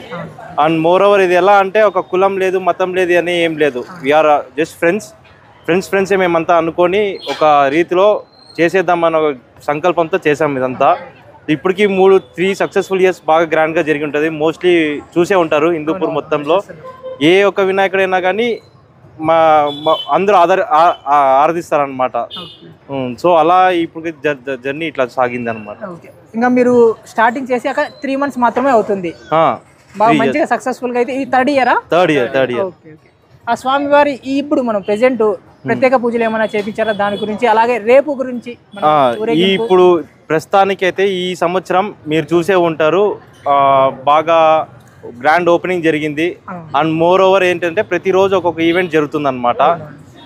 అండ్ మోర్ ఓవర్ ఇది ఎలా అంటే ఒక కులం లేదు మతం లేదు అని ఏం లేదు. వీఆర్ జస్ట్ ఫ్రెండ్సే మేమంతా అనుకొని ఒక రీతిలో చేసేద్దామన్న ఒక సంకల్పంతో చేసాం ఇదంతా. ఇప్పటికి 3 సక్సెస్ఫుల్ ఇయర్స్ బాగా గ్రాండ్గా జరిగి ఉంటుంది. మోస్ట్లీ చూసే ఉంటారు హిందూపూర్ మొత్తంలో ఏ ఒక్క వినాయకుడైనా కానీ అందరూ ఆరాధిస్తారనమాట. సో అలా ఇప్పుడు జర్నీ ఇట్లా సాగింది అనమాట. ఇంకా మీరు స్టార్టింగ్ చేసాక 3 months మాత్రమే అవుతుంది. బాగా మంచిగా సక్సెస్ఫుల్ గా అయితే ఈ థర్డ్ ఇయర్. ఆ స్వామివారి ఇప్పుడు మనం ప్రెసెంట్ ప్రత్యేక పూజలు ఏమైనా చేయించారా దాని గురించి, అలాగే రేపు గురించి? ఇప్పుడు ప్రస్తుతానికి అయితే ఈ సంవత్సరం మీరు చూసే ఉంటారు బాగా గ్రాండ్ ఓపెనింగ్ జరిగింది. అండ్ మోర్ ఓవర్ ఏంటంటే ప్రతిరోజు ఒక్కొక్క ఈవెంట్ జరుగుతుంది అనమాట.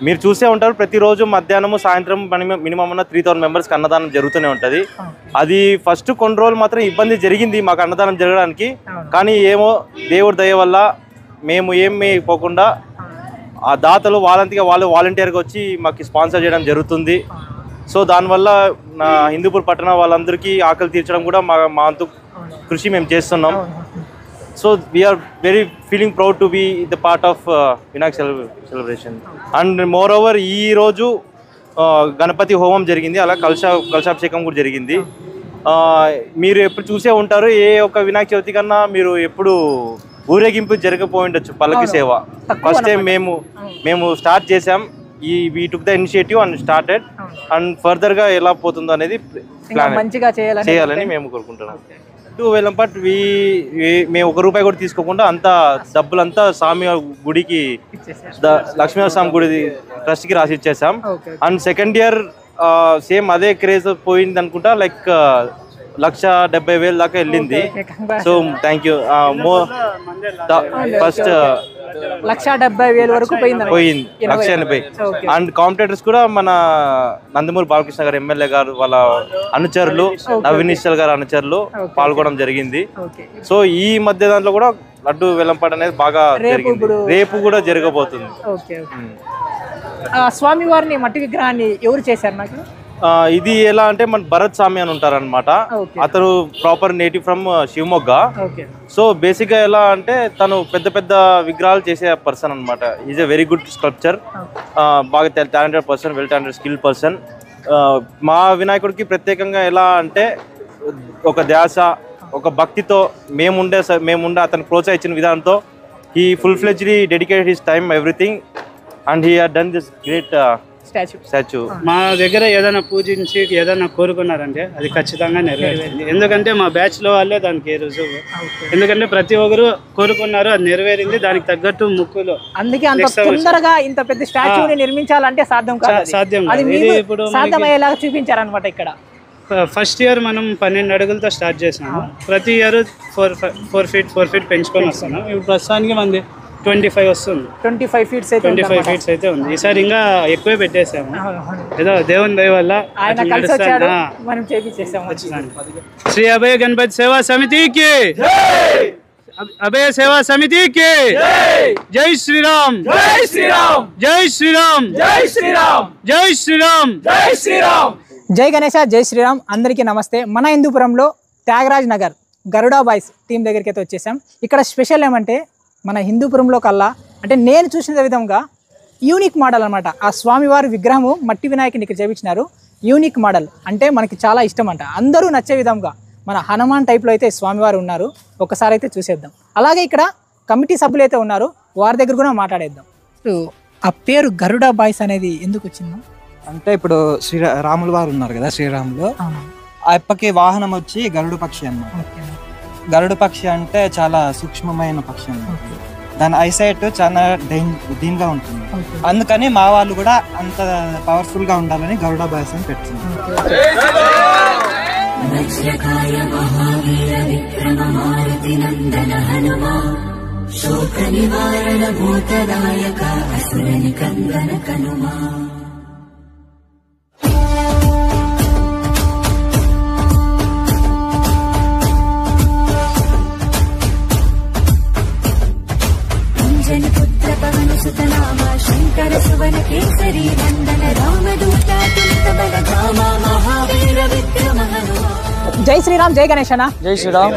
మీరు చూసే ఉంటారు ప్రతిరోజు మధ్యాహ్నం సాయంత్రం మినిమం 3000 మెంబర్స్కి అన్నదానం జరుగుతూనే ఉంటుంది. అది ఫస్ట్ కొన్ని రోజులు మాత్రం ఇబ్బంది జరిగింది మాకు అన్నదానం జరగడానికి. కానీ ఏమో దేవుడి దయ వల్ల మేము ఏమీ పోకుండా ఆ దాతలు వాళ్ళు వాలంటీర్గా వచ్చి మాకు స్పాన్సర్ చేయడం జరుగుతుంది. సో దానివల్ల నా హిందూపూర్ పట్టణ వాళ్ళందరికీ ఆకలి తీర్చడం కూడా మా అంతు కృషి మేము చేస్తున్నాం. So we are very feeling proud to be the part of Vinayak celebration. And moreover ఈరోజు గణపతి హోమం జరిగింది, అలా కలశాభిషేకం కూడా జరిగింది. మీరు ఎప్పుడు చూసే ఉంటారు ఏ ఒక్క వినాయక చవితి కన్నా మీరు ఎప్పుడు ఊరేగింపు జరగపోయి ఉండొచ్చు పల్లకి సేవ. ఫస్ట్ టైం మేము స్టార్ట్ చేసాం. We took the initiative and started. And further గా ఎలా పోతుందో అనేది ప్లాన్ చేయాలని మేము కోరుకుంటున్నాం. వేలంపాట్ మేము ₹1 కూడా తీసుకోకుండా అంతా డబ్బులంతా స్వామి గుడికి లక్ష్మీనరసింహ గుడి ట్రస్ట్కి రాసి ఇచ్చేసాం. అండ్ సెకండ్ ఇయర్ సేమ్ అదే క్రేజ్ పోయింది అనుకుంటా, లైక్ 1,70,000 దాకా వెళ్ళింది. So thank you. ఫస్ట్ 1,70,000 వరకు పోయింది, 1,80,000. అండ్ కాంపిటేటర్స్ కూడా మన నందమూరి బాలకృష్ణ గారు ఎమ్మెల్యే గారు వాళ్ళ అనుచరులు, నవీన్ నిశ్చల్ గారు అనుచరులు పాల్గొనడం జరిగింది. సో ఈ మధ్య దాంట్లో కూడా లడ్డు వేలంపాట అనేది బాగా జరిగింది. రేపు కూడా జరగబోతుంది. స్వామి వారిని మట్టి విగ్రహాన్ని ఎవరు చేశారు? నాకు ఇది ఎలా అంటే మన భరత్ స్వామి అని ఉంటారనమాట. అతను proper native from Shivamogga. So basic గా ఎలా అంటే తను పెద్ద విగ్రహాలు చేసే పర్సన్ అనమాట. Is a very good sculpture, బాగా talented person, well talented skill person. మా వినాయకుడికి ప్రత్యేకంగా ఎలా అంటే ఒక ధ్యాస, ఒక భక్తితో మేముండే అతను ప్రోత్సహించిన విధానంతో he full fledgedly dedicated his time everything and he had done this great statue. మా దగ్గర ఏదైనా పూజించి ఏదైనా కోరుకున్నారంటే అది ఖచ్చితంగా నెరవేరింది. ఎందుకంటే మా బ్యాచ్ లో వాళ్ళే దానికి రుజువు. ఎందుకంటే ప్రతి ఒక్కరు కోరుకున్నారు, అది నెరవేరింది. దానికి తగ్గట్టు ముక్కులు. అందుకే అంత తొందరగా ఇంత పెద్ద స్టాచ్యూని నిర్మించాలంటే సాధ్యం ఇప్పుడు సాధ్యమయ్యేలాగా చూపించారనమాట. ఇక్కడ ఫస్ట్ ఇయర్ మనం 12 అడుగులతో స్టార్ట్ చేసాము. ప్రతి ఇయర్ 4 feet పెంచుకొని వస్తున్నాం. ఇప్పుడు ప్రస్తుతానికి మంది 25 వస్తుంది. 25 feet అయితే ఉంది. ఈసారి ఇంకా ఎక్కువే పెట్టేసాము. ఏదో దేవుని దయ వల్ల శ్రీ అభయ గణపతి సేవా సమితికి, అభయ సేవా సమితికి జై శ్రీరామ్, జై శ్రీరామ్, జై శ్రీరామ్, జై శ్రీరామ్, జై శ్రీరామ్, జై శ్రీరామ్. జై గణేశ, జై శ్రీరామ్. అందరికీ నమస్తే. మన హిందూపురంలో త్యాగరాజ్ నగర్ గరుడా బాయ్స్ టీం దగ్గరికి అయితే వచ్చేసాం. ఇక్కడ స్పెషల్ ఏమంటే మన హిందూపురంలో కల్లా అంటే నేను చూసిన విధంగా యూనిక్ మోడల్ అనమాట. ఆ స్వామివారి విగ్రహము మట్టి వినాయకుని ఇక్కడ చేయించినారు. యూనిక్ మోడల్ అంటే మనకి చాలా ఇష్టం అంట. అందరూ నచ్చే విధంగా మన హనుమాన్ టైప్లో అయితే స్వామివారు ఉన్నారు. ఒకసారి అయితే చూసేద్దాం. అలాగే ఇక్కడ కమిటీ సభ్యులు అయితే ఉన్నారు, వారి దగ్గర కూడా మాట్లాడేద్దాం. ఆ పేరు గరుడా బాయ్స్ అనేది ఎందుకు వచ్చిందా అంటే ఇప్పుడు రాముల వారు ఉన్నారు కదా, శ్రీరాములు, ఆ అప్పకి వాహనం వచ్చి గరుడు పక్షి అన్నమాట. గరుడు పక్షి అంటే చాలా సూక్ష్మమైన పక్షి అన్నమాట. దాని ఐసైట్ చాలా దీనిగా ఉంటుంది. అందుకని మా వాళ్ళు కూడా అంత పవర్ఫుల్ గా ఉండాలని గరుడా బాయ్స్ అని పెట్టుకున్నారు. జై శ్రీరామ్, జై గణేష్ అన్న. జై శ్రీరామ్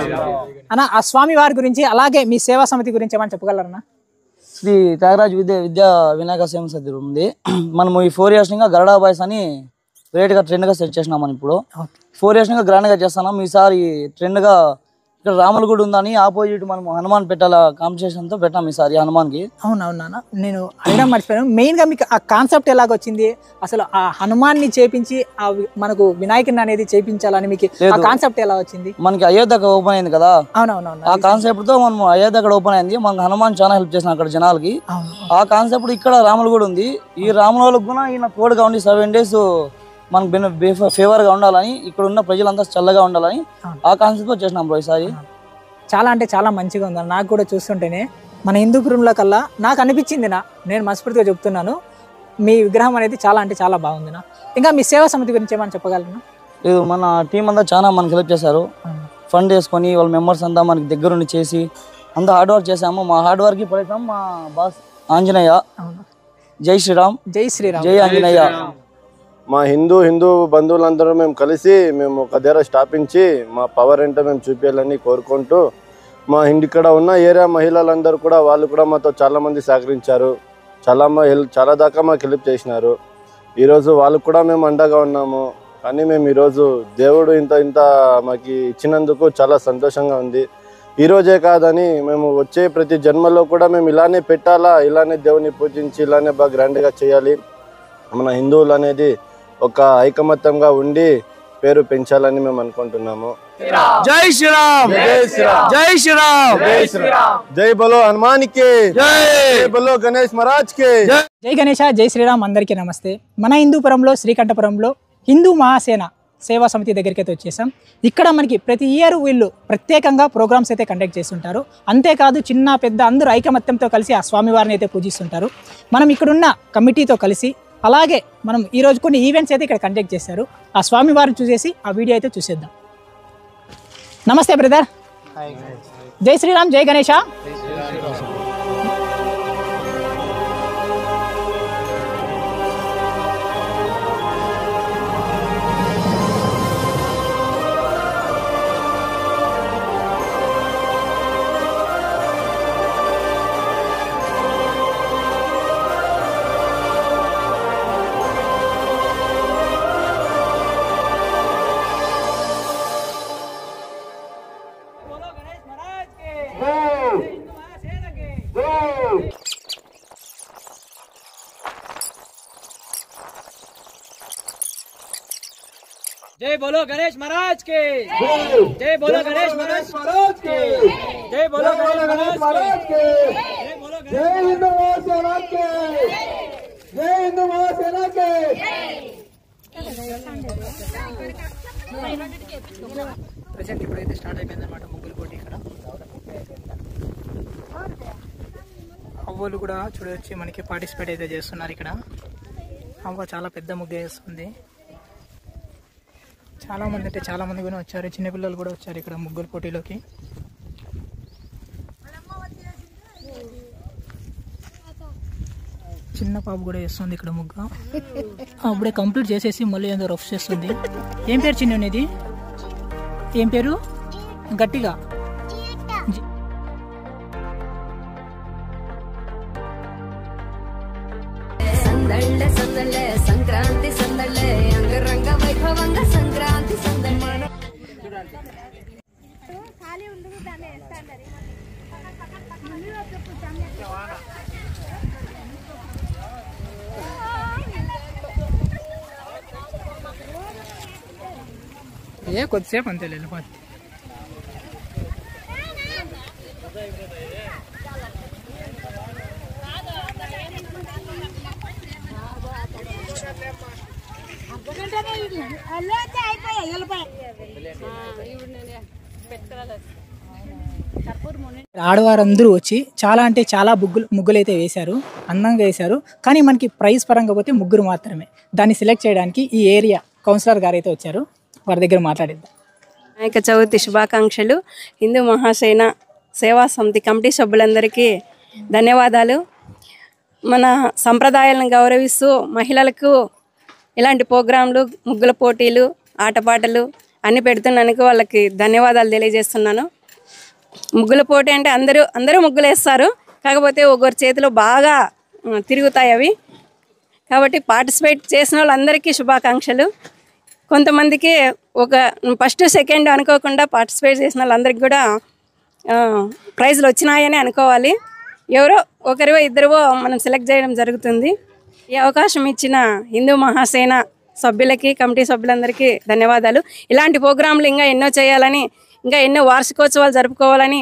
అన్న. ఆ స్వామి వారి గురించి అలాగే మీ సేవా సమితి గురించి ఏమైనా చెప్పగలరన్నా? శ్రీ త్యాగరాజ్ విద్యా వినాయక సేవ సమితి ఉంది. మనము ఈ 4 years ఇంకా గరడా బాయ్స్ అని రేట్గా ట్రెండ్గా సెట్ చేసినాం. మనం ఇప్పుడు 4 years ఇంకా గ్రాండ్గా చేస్తున్నాం. ఈసారి ట్రెండ్గా ఇక్కడ రాముల గుడి ఉందని ఆపోజిట్ మనం హనుమాన్ పెట్టాల కాంపిటీషన్తో పెట్టాం ఈసారి హనుమాన్కి. అవునవునా, నేను అడగడం మర్చిపోయాను. మెయిన్గా మీకు ఆ కాన్సెప్ట్ ఎలాగొచ్చింది? అసలు ఆ హనుమాన్ని చేపించి ఆ మనకు వినాయకుని అనేది చేపించాలని మీకు ఆ కాన్సెప్ట్ ఎలా వచ్చింది? మనకి అయోధ్య ఓపెన్ అయింది కదా, అవునవునవును, ఆ కాన్సెప్ట్ తో మనం అయోధ్య అక్కడ ఓపెన్ అయింది. మనకు హనుమాన్ చాలా హెల్ప్ చేసిన అక్కడ జనాలకి. ఆ కాన్సెప్ట్ ఇక్కడ రాముల గుడి ఉంది. ఈ రాములకు కూడా ఈయన తోడుగా ఉండి 7 days మనకు ఫేవర్ గా ఉండాలని, ఇక్కడ ఉన్న ప్రజలంతా చల్లగా ఉండాలని ఆ కాన్సెప్ట్ తో చేసినాం బ్రో ఈసారి. చాలా అంటే చాలా మంచిగా ఉంది. నాకు కూడా చూస్తుంటేనే మన హిందూపురంలో కల్లా నాకు అనిపించింది నేను మనస్ఫూర్తిగా చెప్తున్నాను, మీ విగ్రహం అనేది చాలా అంటే చాలా బాగుంది. ఇంకా మీ సేవా సమితి గురించి ఏమని చెప్పగలను? లేదు, మన టీం అంతా చాలా మనకి హెల్ప్ చేశారు. ఫండ్ వేసుకొని వాళ్ళ మెంబర్స్ అంతా మనకి దగ్గరుండి చేసి అంతా హార్డ్ వర్క్ చేసాము. మా హార్డ్ వర్క్ కి ఫలితం మా బాస్ ఆంజనేయ. జై శ్రీరామ్, జై శ్రీరామ్, జై ఆంజనేయ. మా హిందూ బంధువులందరూ మేము కలిసి మేము ఒక దగ్గర స్థాపించి మా పవర్ ఏంటో మేము చూపించాలని కోరుకుంటూ, మా ఇక్కడ ఉన్న ఏరియా మహిళలందరూ కూడా వాళ్ళు కూడా మాతో చాలామంది సహకరించారు. చాలా దాకా మాకు హెల్ప్ చేసినారు. ఈరోజు వాళ్ళకు కూడా మేము అండగా ఉన్నాము. కానీ మేము ఈరోజు దేవుడు ఇంత మాకు ఇచ్చినందుకు చాలా సంతోషంగా ఉంది. ఈరోజే కాదని మేము వచ్చే ప్రతి జన్మలో కూడా మేము ఇలానే పెట్టాలా, ఇలానే దేవుని పూజించి ఇలానే బాగా గ్రాండ్గా చేయాలి. మన హిందువులు అనేది ఒక ఐకమత్యంగా ఉండి పేరు పెంచాలని మేము అనుకుంటున్నాము. జై శ్రీరామ్, జై శ్రీరామ్, జై శ్రీరామ్, జై శ్రీరామ్. జై బలో హనుమాన్కి, జై బలో గణేష్ మహారాజ్కి. జై గణేష, జై శ్రీరామ్. అందరికీ నమస్తే. మన హిందూపురంలో శ్రీకంఠపురంలో హిందూ మహాసేన సేవా సమితి దగ్గరికి అయితే వచ్చేసాం. ఇక్కడ మనకి ప్రతి ఇయర్ వీళ్ళు ప్రత్యేకంగా ప్రోగ్రామ్స్ అయితే కండక్ట్ చేస్తుంటారు. అంతేకాదు చిన్న పెద్ద అందరూ ఐకమత్యంతో కలిసి ఆ స్వామివారిని అయితే పూజిస్తుంటారు. మనం ఇక్కడున్న కమిటీతో కలిసి అలాగే మనం ఈరోజు కొన్ని ఈవెంట్స్ అయితే ఇక్కడ కండక్ట్ చేశారు. ఆ స్వామివారిని చూసేసి ఆ వీడియో అయితే చూసేద్దాం. నమస్తే బ్రదర్. జై శ్రీరామ్, జై గణేష. जय बोलो गणेश महाराज के, जय बोलो गणेश महाराज के, जय बोलो गणेश महाराज के, जय हिंदू महासेना के, जय हिंदू महासेना के. ప్రజెంట్ ఇప్పుడైతే స్టార్ట్ అయిపోయిందన్నమాట ముగ్గులు పోటీ. ఇక్కడ అవ్వలు కూడా చూడొచ్చి మనకి పార్టిసిపేట్ అయితే చేస్తున్నారు. ఇక్కడ అవ్వ చాలా పెద్ద ముగ్గు వేస్తుంది. చాలా మంది అంటే చాలా మంది కూడా వచ్చారు. చిన్నపిల్లలు కూడా వచ్చారు ఇక్కడ ముగ్గుల పోటీలోకి. చిన్న పాప కూడా వేస్తుంది ఇక్కడ ముగ్గు. అప్పుడే కంప్లీట్ చేసేసి మళ్ళీ ఏదో రఫ్ చేస్తుంది. ఏం పేరు చిన్న అనేది? ఏం పేరు? గట్టిగా సంక్రాంతి సందళ్ళే అంగరంగ వైభవంగా సంక్రాంతి సందళ్ళే. ఏ కొద్దిసేపు అంతే వెళ్ళిపోతుంది. ఆడవారందరూ వచ్చి చాలా అంటే చాలా ముగ్గులు అయితే వేశారు, అందంగా వేశారు. కానీ మనకి ప్రైజ్ పరంగా పోతే ముగ్గురు మాత్రమే. దాన్ని సెలెక్ట్ చేయడానికి ఈ ఏరియా కౌన్సిలర్ గారు అయితే వచ్చారు. వారి దగ్గర మాట్లాడిద్దాం. వినాయక చవితి శుభాకాంక్షలు. హిందూ మహాసేన సేవా సమితి కమిటీ సభ్యులందరికీ ధన్యవాదాలు. మన సంప్రదాయాలను గౌరవిస్తూ మహిళలకు ఇలాంటి ప్రోగ్రాంలు, ముగ్గుల పోటీలు, ఆటపాటలు అన్ని పెడుతున్నందుకు వాళ్ళకి ధన్యవాదాలు తెలియజేస్తున్నాను. ముగ్గుల పోటీ అంటే అందరూ ముగ్గులు వేస్తారు, కాకపోతే ఒకరి చేతిలో బాగా తిరుగుతాయి అవి. కాబట్టి పార్టిసిపేట్ చేసిన వాళ్ళందరికీ శుభాకాంక్షలు. కొంతమందికి ఒక ఫస్ట్ సెకండ్ అనుకోకుండా పార్టిసిపేట్ చేసిన వాళ్ళందరికీ కూడా ప్రైజ్లు వచ్చినాయని అనుకోవాలి. ఎవరో ఒకరివో ఇద్దరివో మనం సెలెక్ట్ చేయడం జరుగుతుంది. ఈ అవకాశం ఇచ్చిన హిందూ మహాసేన సభ్యులకి, కమిటీ సభ్యులందరికీ ధన్యవాదాలు. ఇలాంటి ప్రోగ్రాంలు ఇంకా ఎన్నో చేయాలని, ఇంకా ఎన్నో వార్షికోత్సవాలు జరుపుకోవాలని,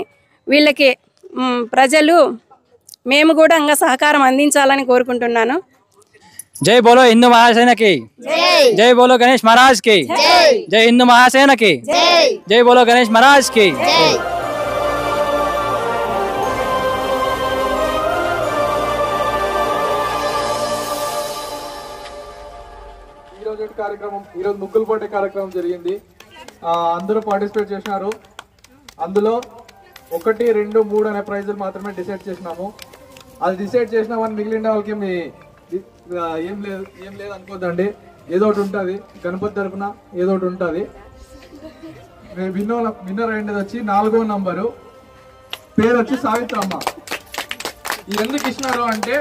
వీళ్ళకి ప్రజలు మేము కూడా ఇంకా సహకారం అందించాలని కోరుకుంటున్నాను. जय बोलो हिंदू महासेना की जय बोलो गणेश महाराज की जय हिंदू महासेना की जय बोलो गणेश महाराज की ఈరోజు ముగ్గులు పోటీ కార్యక్రమం జరిగింది. అందరూ పార్టిసిపేట్ చేసినారు. అందులో 1, 2, 3 అనే ప్రైజులు మాత్రమే డిసైడ్ చేసినాము. అది డిసైడ్ చేసినామని మిగిలిన వాళ్ళకి ఏం లేదు అనుకోద్దండి. ఏదో ఒకటి ఉంటుంది, గణపతి తరఫున ఏదో ఒకటి ఉంటుంది. విన్నర్ అయింది వచ్చి 4వ నంబరు, పేరు వచ్చి సావిత్రమ్మ. ఇది ఎందుకు ఇచ్చినారు అంటే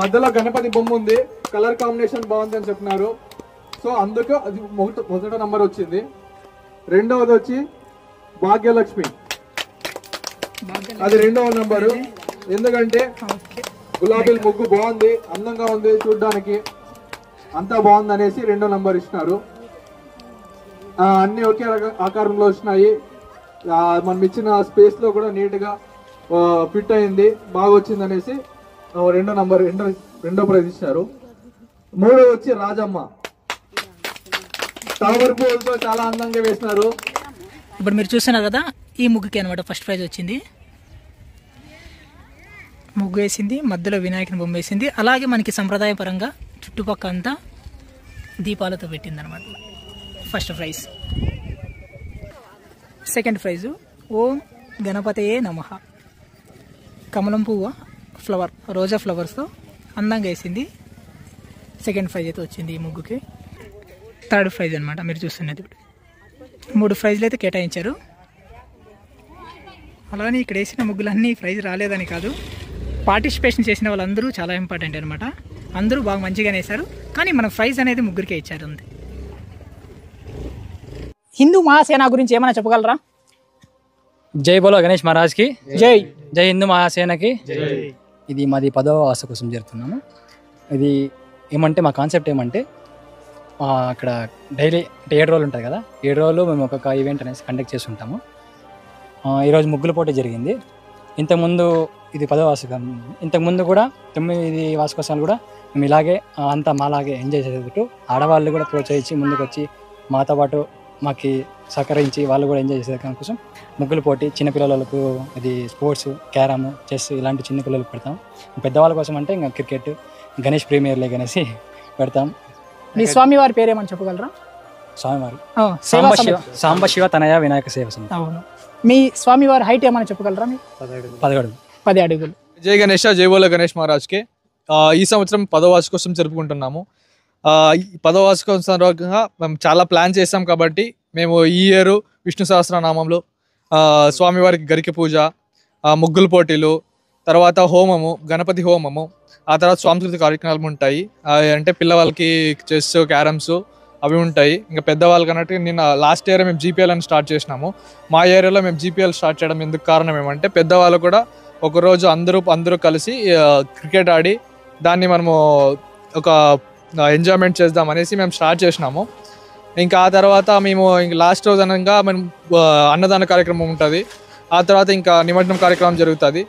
మధ్యలో గణపతి బొమ్మ ఉంది, కలర్ కాంబినేషన్ బాగుంది అని చెప్పినారు. సో అందుకు అది మొదటి నంబర్ వచ్చింది. రెండవది వచ్చి భాగ్యలక్ష్మి, అది 2వ నంబరు. ఎందుకంటే గులాబీల ముగ్గు బాగుంది, అందంగా ఉంది, చూడ్డానికి అంతా బాగుంది అనేసి 2వ నంబర్ ఇచ్చినారు. అన్ని ఒకే ఆకారంలో వచ్చినాయి. మనం ఇచ్చిన స్పేస్ లో కూడా నీట్ గా ఫిట్ అయింది, బాగా వచ్చింది అనేసి 2వ నంబర్ రెండో ప్రైజ్ ఇచ్చారు. 3 వచ్చి రాజమ్మ, తామర పువ్వులతో చాలా అందంగా వేసినారు. ఇప్పుడు మీరు చూస్తున్నారు కదా, ఈ ముగ్గుకి అనమాట ఫస్ట్ ప్రైజ్ వచ్చింది. ముగ్గు వేసింది, మధ్యలో వినాయకుని బొమ్మ వేసింది. అలాగే మనకి సంప్రదాయపరంగా చుట్టుపక్కల అంతా దీపాలతో పెట్టింది అనమాట ఫస్ట్ ప్రైజ్. సెకండ్ ప్రైజు ఓం గణపతయే నమః, కమలం పువ్వు ఫ్లవర్, రోజా ఫ్లవర్స్తో అందంగా వేసింది. సెకండ్ ప్రైజ్ అయితే వచ్చింది ఈ ముగ్గుకి. థర్డ్ ప్రైజ్ అనమాట మీరు చూస్తున్నది. ఇప్పుడు 3 ప్రైజ్లు అయితే కేటాయించారు. అలానే ఇక్కడ వేసిన ముగ్గులన్నీ ప్రైజ్ రాలేదని కాదు, పార్టిసిపేషన్ చేసిన వాళ్ళందరూ చాలా ఇంపార్టెంట్ అనమాట. అందరూ బాగా మంచిగానే వేశారు, కానీ మన ప్రైజ్ అనేది ముగ్గురికే ఇచ్చారు అంతే. హిందూ మహాసేన గురించి ఏమైనా చెప్పగలరా? జై బోలో గణేష్ మహారాజ్ కి జై. జై హిందూ మహాసేనకి. ఇది మాది 10వ వార్ష కోసం జరుపుతున్నాము. ఇది ఏమంటే మా కాన్సెప్ట్ ఏమంటే అక్కడ డైలీ అంటే 7 రోజులు ఉంటుంది కదా, 7 రోజులు మేము ఒక్కొక్క ఈవెంట్ అనేసి కండక్ట్ చేస్తుంటాము. ఈరోజు ముగ్గుల పోటీ జరిగింది. ఇంతకుముందు ఇది 10వ వార్షికం, ఇంతకుముందు కూడా 9 వార్షికోత్సవాలు కూడా మేము ఇలాగే అంతా మాలాగే ఎంజాయ్ చేసేటట్టు ఆడవాళ్ళు కూడా ప్రోత్సహించి ముందుకు వచ్చి మాతో పాటు మాకు సహకరించి వాళ్ళు కూడా ఎంజాయ్ చేసే దానికోసం ముగ్గుల పోటీ, చిన్నపిల్లలకు ఇది స్పోర్ట్స్, క్యారమ్, చెస్ ఇలాంటి చిన్న పిల్లలకు పెడతాం. పెద్దవాళ్ళ కోసం అంటే ఇంకా క్రికెట్, గణేష్ ప్రీమియర్ లీగ్ అనేసి పెడతాం. మీ స్వామివారి పేరేమని చెప్పగలరా? స్వామివారి సాంబశివ తనయ వినాయక సేవ సమితి. అవును. మీ స్వామివారి హైట్ ఏమని చెప్పగలరా? 10 అడుగులు. జై గణేష, జై బోలో గణేష్ మహారాజ్కి. ఈ సంవత్సరం 10వ వార్షికోత్సవం జరుపుకుంటున్నాము. ఈ 10వ వార్షికోత్సవం సందర్భంగా మేము చాలా ప్లాన్ చేసాం కాబట్టి మేము ఈ ఇయర్ విష్ణు సహస్రనామంలో స్వామివారికి గరిక పూజ, ముగ్గుల పోటీలు, తర్వాత హోమము, గణపతి హోమము, ఆ తర్వాత సాంస్కృతిక కార్యక్రమాలు ఉంటాయి. అంటే పిల్లవాళ్ళకి చెస్, క్యారమ్స్ అవి ఉంటాయి. ఇంకా పెద్దవాళ్ళకి అన్నట్టు నిన్న లాస్ట్ ఇయర్ మేము జీపీఎల్ అని స్టార్ట్ చేసినాము. మా ఏరియాలో మేము జీపీఎల్ స్టార్ట్ చేయడం ఎందుకు కారణం ఏమంటే పెద్దవాళ్ళు కూడా ఒకరోజు అందరూ కలిసి క్రికెట్ ఆడి దాన్ని మనము ఒక ఎంజాయ్మెంట్ చేద్దాం అనేసి మేము స్టార్ట్ చేసినాము. ఇంకా ఆ తర్వాత మేము ఇంక లాస్ట్ రోజు అనగా మనం అన్నదాన కార్యక్రమం ఉంటుంది. ఆ తర్వాత ఇంకా నిమజ్జనం కార్యక్రమం జరుగుతుంది.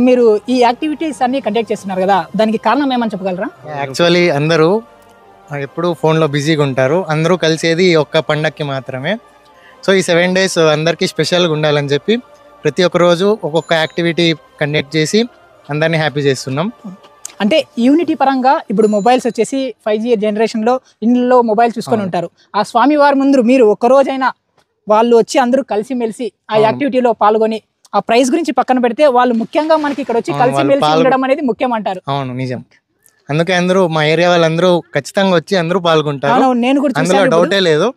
మీరు ఈ యాక్టివిటీస్ అన్ని కండక్ట్ చేస్తున్నారు కదా, దానికి కారణం ఏమని చెప్పగలరా? యాక్చువల్లీ అందరూ ఎప్పుడు ఫోన్లో బిజీగా ఉంటారు. అందరూ కలిసేది ఒక్క పండక్కి మాత్రమే. సో ఈ 7 days అందరికీ స్పెషల్గా ఉండాలని చెప్పి ప్రతి ఒక్క రోజు ఒక్కొక్క యాక్టివిటీ కండక్ట్ చేసి అందరినీ హ్యాపీ చేస్తున్నాం. అంటే యూనిటీ పరంగా ఇప్పుడు మొబైల్స్ వచ్చేసి 5G జనరేషన్లో ఇంట్లో మొబైల్ చూసుకొని ఉంటారు. ఆ స్వామివారి ముందు మీరు ఒక్కరోజైనా వాళ్ళు వచ్చి అందరూ కలిసిమెలిసి ఆ యాక్టివిటీలో పాల్గొని ఆ ప్రైజ్ గురించి పక్కన పెడితే వాళ్ళు ముఖ్యంగా మనకి ఇక్కడ వచ్చి కలిసిమెలిసి ఉండడం అనేది ముఖ్యం అంటారు. అవును, నిజం. అందుకే అందరూ మా ఏరియా వాళ్ళందరూ ఖచ్చితంగా వచ్చి అందరూ పాల్గొంటారు. అవును, నేను కూడా అందులో చూశాను డౌటే లేదు.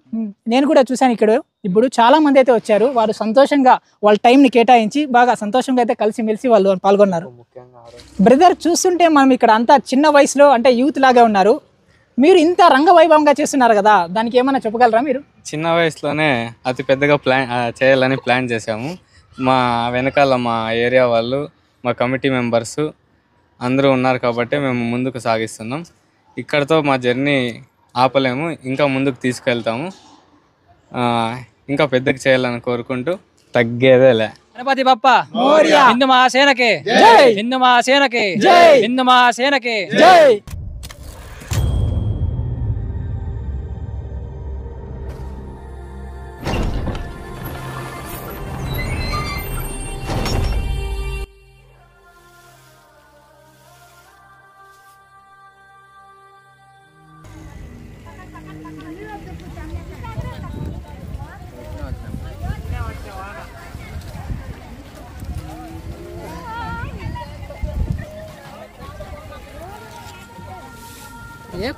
నేను కూడా చూశాను ఇక్కడ ఇప్పుడు చాలా మంది అయితే వచ్చారు. వారు సంతోషంగా వాళ్ళ టైంని కేటాయించి బాగా సంతోషంగా అయితే కలిసిమెలిసి వాళ్ళు పాల్గొన్నారు. బ్రదర్, చూస్తుంటే మనం ఇక్కడ అంతా చిన్న వయసులో అంటే యూత్ లాగా ఉన్నారు. మీరు ఇంత రంగవైభవంగా చేస్తున్నారు కదా, దానికి ఏమైనా చెప్పగలరా మీరు? చిన్న వయసులోనే అతి పెద్దగా చేయాలని ప్లాన్ చేశాము. మా వెనకాల మా ఏరియా వాళ్ళు, మా కమిటీ మెంబర్స్ అందరూ ఉన్నారు కాబట్టి మేము ముందుకు సాగిస్తున్నాం. ఇక్కడతో మా జర్నీ ఆపలేము, ఇంకా ముందుకు తీసుకెళ్తాము. ఇంకా పెద్దగా చేయాలని కోరుకుంటూ తగ్గేదేలే. గణపతి బప్ప హిందూ మహాసేనకి, హిందూ మహాసేనకి, హిందూ మహాసేనకి జై.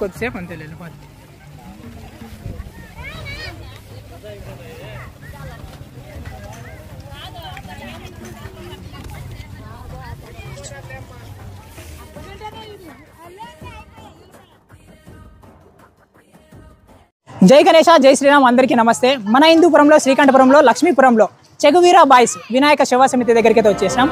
కొద్దిసేపు అంతే వెళ్ళిపోద్ది. జై గణేష, జై శ్రీరామ్. అందరికీ నమస్తే. మన హిందూపురంలో, శ్రీకంఠపురంలో, లక్ష్మీపురంలో చెగువీరా బాయ్స్ వినాయక సేవా సమితి దగ్గరికి అయితే వచ్చేసాం.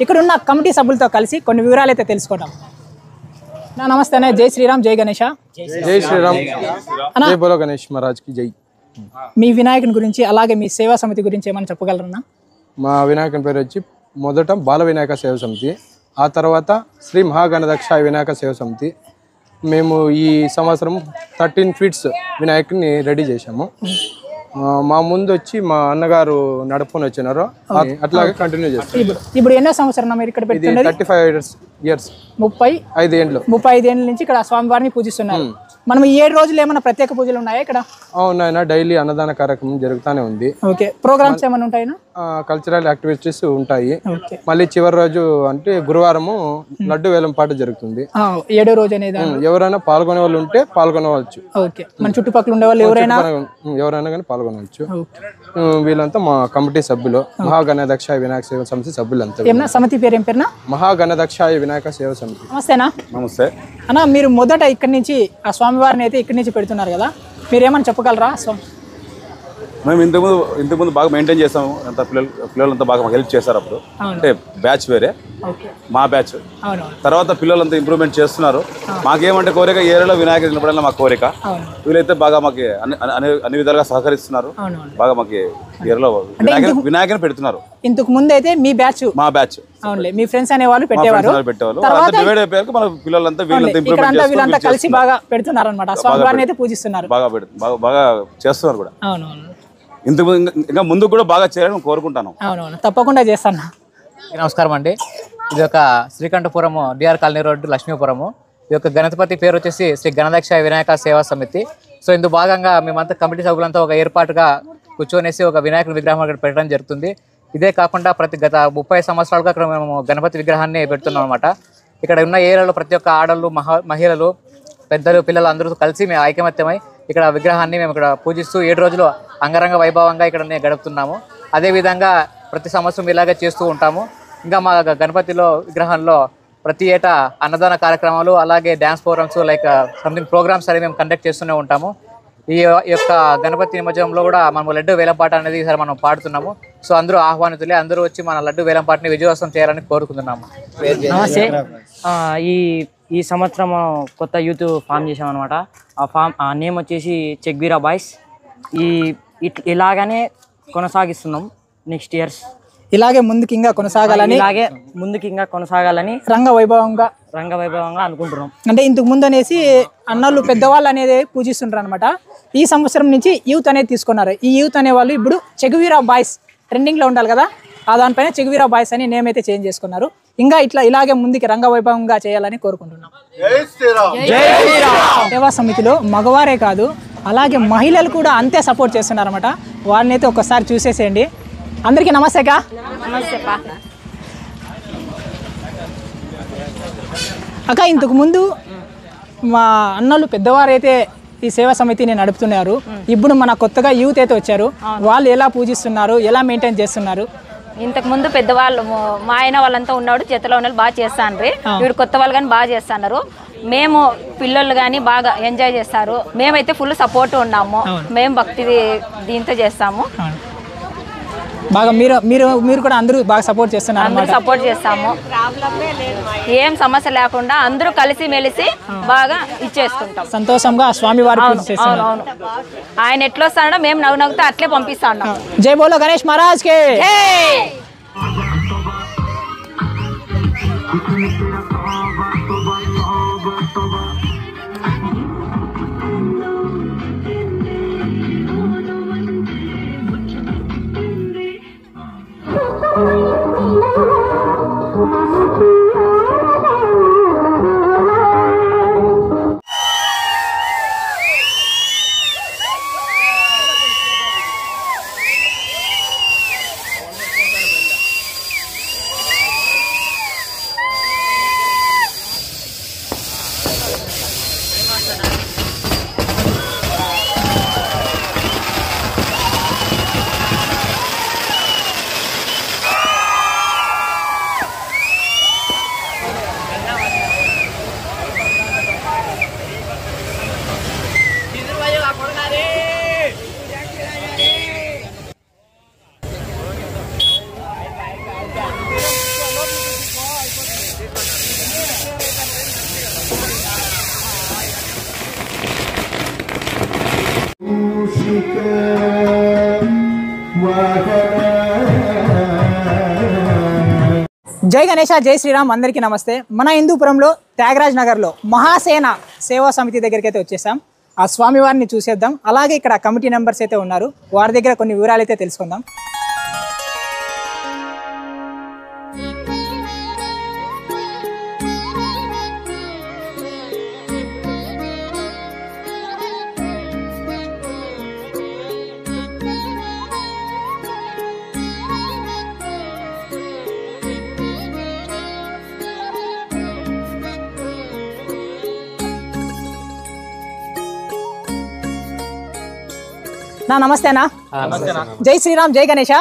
ఇక్కడ ఉన్న కమిటీ సభ్యులతో కలిసి కొన్ని వివరాలు అయితే తెలుసుకుంటాం. నమస్తే అన్న, జై శ్రీరామ్, జై గణేష. జై శ్రీరామ్, జై బోలో గణేష్ మహారాజ్కి జై. మీ వినాయకుని గురించి అలాగే మీ సేవా సమితి గురించి ఏమైనా చెప్పగలరన్నా? మా వినాయకుని పేరు వచ్చి మొదట బాల వినాయక సేవ సమితి, ఆ తర్వాత శ్రీ మహాగణదక్ష వినాయక సేవ సమితి. మేము ఈ సంవత్సరం 13 ఫీట్స్ వినాయకుని రెడీ చేశాము. మా ముందు వచ్చి మా అన్నగారు నడుపుకొని వచ్చినారు, అట్లాగే కంటిన్యూ చేస్తాం. ఇప్పుడు ఎన్నో సంవత్సరం మీరు ఇక్కడ పెట్టుకున్నది? 35 ఇయర్స్, 35 ఏళ్ళు. 35 ఏళ్ళ నుంచి ఇక్కడ స్వామివారిని పూజిస్తున్నారు. మనం 7 రోజులు ఏమైనా ప్రత్యేక పూజలు ఉన్నాయా ఇక్కడ? అవునాయన, డైలీ అన్నదాన కార్యక్రమం జరుగుతూనే ఉంది. ఓకే, ప్రోగ్రామ్స్ ఏమైనా ఉంటాయినా? కల్చరల్ యాక్టివిటీస్ ఉంటాయి. మళ్ళీ చివరి రోజు అంటే గురువారము లడ్డు వేలం పాట జరుగుతుంది. 7వ రోజు అనేది ఎవరైనా పాల్గొనే వాళ్ళు ఉంటే పాల్గొనవచ్చు. ఓకే, మన చుట్టుపక్కల ఉండే వాళ్ళు ఎవరైనా కానీ పాల్గొనవచ్చు. వీళ్ళంతా మా కమిటీ సభ్యులు, మహాగణదక్షాయ వినాయక సేవ సమితి సభ్యులంతా. సమితి పేరు ఏం పేరునా? మహాగణదక్షాయ వినాయక సేవ సమితి. నమస్తేనా? నమస్తే అన్న, మీరు మొదట ఇక్కడి నుంచి ఆ స్వామివారిని అయితే ఇక్కడి నుంచి పెడుతున్నారు కదా, మీరేమని చెప్పగలరా? మేము ఇంతకుముందు బాగా మెయింటైన్ చేస్తాము. అంత పిల్లలంతా బాగా మాకు హెల్ప్ చేస్తారు. అప్పుడు అంటే బ్యాచ్ వేరే, మా బ్యాచ్. తర్వాత పిల్లలంతా ఇంప్రూవ్మెంట్ చేస్తున్నారు. మాకేమంటే కోరిక, ఏరియాలో వినాయకుడు నిలబడాలని మా కోరిక. వీళ్ళైతే బాగా మాకు అన్ని విధాలుగా సహకరిస్తున్నారు. బాగా మాకు ఏరియాలో వినాయకుని పెడుతున్నారు. ఇంతకు ముందు అయితే మీ బ్యాచ్, మా బ్యాచ్, అవునులే, మీ ఫ్రెండ్స్ అనేవాళ్ళు పెట్టేవారు. మన పిల్లలంతా వీళ్ళంతా కలిసి బాగా పెడుతున్నారు అనమాట. స్వామివారిని అయితే పూజిస్తున్నారు, బాగా చేస్తున్నారు కూడా. ఇంతకుముందు ఇంకా ముందు కూడా బాగా చేయాలని కోరుకుంటాను. అవునవును, తప్పకుండా చేస్తాను. నమస్కారం అండి. ఇది ఒక శ్రీకంఠపురము, డిఆర్ కాలనీ రోడ్డు, లక్ష్మీపురము. ఇది ఒక గణపతి పేరు వచ్చేసి శ్రీ గణదక్ష వినాయక సేవా సమితి. సో ఇందుకు భాగంగా మేమంతా కమిటీ సభ్యులంతా ఒక ఏర్పాటుగా కూర్చొనేసి ఒక వినాయకుడి విగ్రహం అక్కడ పెట్టడం జరుగుతుంది. ఇదే కాకుండా గత 30 సంవత్సరాలుగా అక్కడ మేము గణపతి విగ్రహాన్ని పెడుతున్నాం అనమాట. ఇక్కడ ఉన్న ఏరియాలో ప్రతి ఒక్క ఆడళ్ళు, మహిళలు, పెద్దలు, పిల్లలు అందరూ కలిసి మేము ఐకమత్యమై ఇక్కడ విగ్రహాన్ని మేము ఇక్కడ పూజిస్తూ 7 రోజులు అంగరంగ వైభవంగా ఇక్కడ గడుపుతున్నాము. అదేవిధంగా ప్రతి సంవత్సరం ఇలాగే చేస్తూ ఉంటాము. ఇంకా మా గణపతిలో విగ్రహంలో ప్రతి ఏటా అన్నదాన కార్యక్రమాలు, అలాగే dance programmes, like something programmes అనేవి మేము కండక్ట్ చేస్తూనే ఉంటాము. ఈ యొక్క గణపతి నిమజ్జనంలో కూడా మనం లడ్డు వేలంపాట అనేది ఈసారి మనం పాడుతున్నాము. సో అందరూ ఆహ్వానితులే, అందరూ వచ్చి మన లడ్డు వేలంపాటని విజయవంతం చేయాలని కోరుకుంటున్నాము. నమస్తే. ఈ సంవత్సరం కొత్త యూత్ ఫామ్ చేసాం అనమాట. ఆ నేమ్ వచ్చేసి చెగ్వీరా బాయ్స్. ఇలాగనే కొనసాగిస్తున్నాం. నెక్స్ట్ ఇయర్స్ ఇలాగే ముందుకు ఇంకా కొనసాగాలని రంగవైభవంగా అనుకుంటున్నాం. అంటే ఇంతకు ముందు అనేసి అన్నలు పెద్దవాళ్ళు అనేది పూజిస్తుంటారు అనమాట. ఈ సంవత్సరం నుంచి యూత్ అనేది తీసుకున్నారు. ఈ యూత్ అనే వాళ్ళు ఇప్పుడు చెగువీరా బాయ్స్ ట్రెండింగ్లో ఉండాలి కదా, ఆ దానిపైన చెగువీరా బాయ్స్ అని నేమ్ అయితే చేంజ్ చేసుకున్నారు. ఇంకా ఇలాగే ముందుకి రంగవైభవంగా చేయాలని కోరుకుంటున్నాం. సేవా సమితిలో మగవారే కాదు అలాగే మహిళలు కూడా అంతే సపోర్ట్ చేస్తున్నారు అనమాట. వారిని అయితే ఒకసారి చూసేసేయండి. అందరికీ నమస్తే కా. అక్క, ఇంతకు ముందు మా అన్నలు పెద్దవారైతే ఈ సేవా సమితిని నడుపుతున్నారు. ఇప్పుడు మన కొత్తగా యూత్ అయితే వచ్చారు. వాళ్ళు ఎలా పూజిస్తున్నారు, ఎలా మెయింటైన్ చేస్తున్నారు? ఇంతకు ముందు పెద్దవాళ్ళు మా ఆయన వాళ్ళంతా ఉన్నాడు, చేతిలో ఉన్న బాగా చేస్తాను. ఇప్పుడు కొత్త వాళ్ళు కానీ బాగా చేస్తున్నారు. మేము పిల్లలు కానీ బాగా ఎంజాయ్ చేస్తారు. మేమైతే ఫుల్ సపోర్ట్ ఉన్నాము. మేము భక్తి దీంతో చేస్తాము. బాగా మీరు కూడా అందరూ బాగా సపోర్ట్ చేస్తున్నారు. అందరూ సపోర్ట్ చేస్తాము. ఏం సమస్య లేకుండా అందరూ కలిసి మెలిసి బాగా ఇచ్చేసుకుంటాం. సంతోషంగా స్వామి వారి పూజ చేస్తున్నారు. అవును, ఆయన ఎట్లా వస్తాడో మేము నవ్వుతో అట్లే పంపిస్తాం. జై బోలో గణేష్ మహారాజ్ కే. జై గణేష, జై శ్రీరామ్. అందరికీ నమస్తే. మన హిందూపురంలో త్యాగరాజ్ నగర్లో మహాసేన సేవా సమితి దగ్గరికి అయితే వచ్చేసాం. ఆ స్వామివారిని చూసేద్దాం. అలాగే ఇక్కడ కమిటీ మెంబర్స్ అయితే ఉన్నారు, వారి దగ్గర కొన్ని వివరాలు అయితే తెలుసుకుందాం. నమస్తే అన్న. జై శ్రీరామ్, జై గణేష.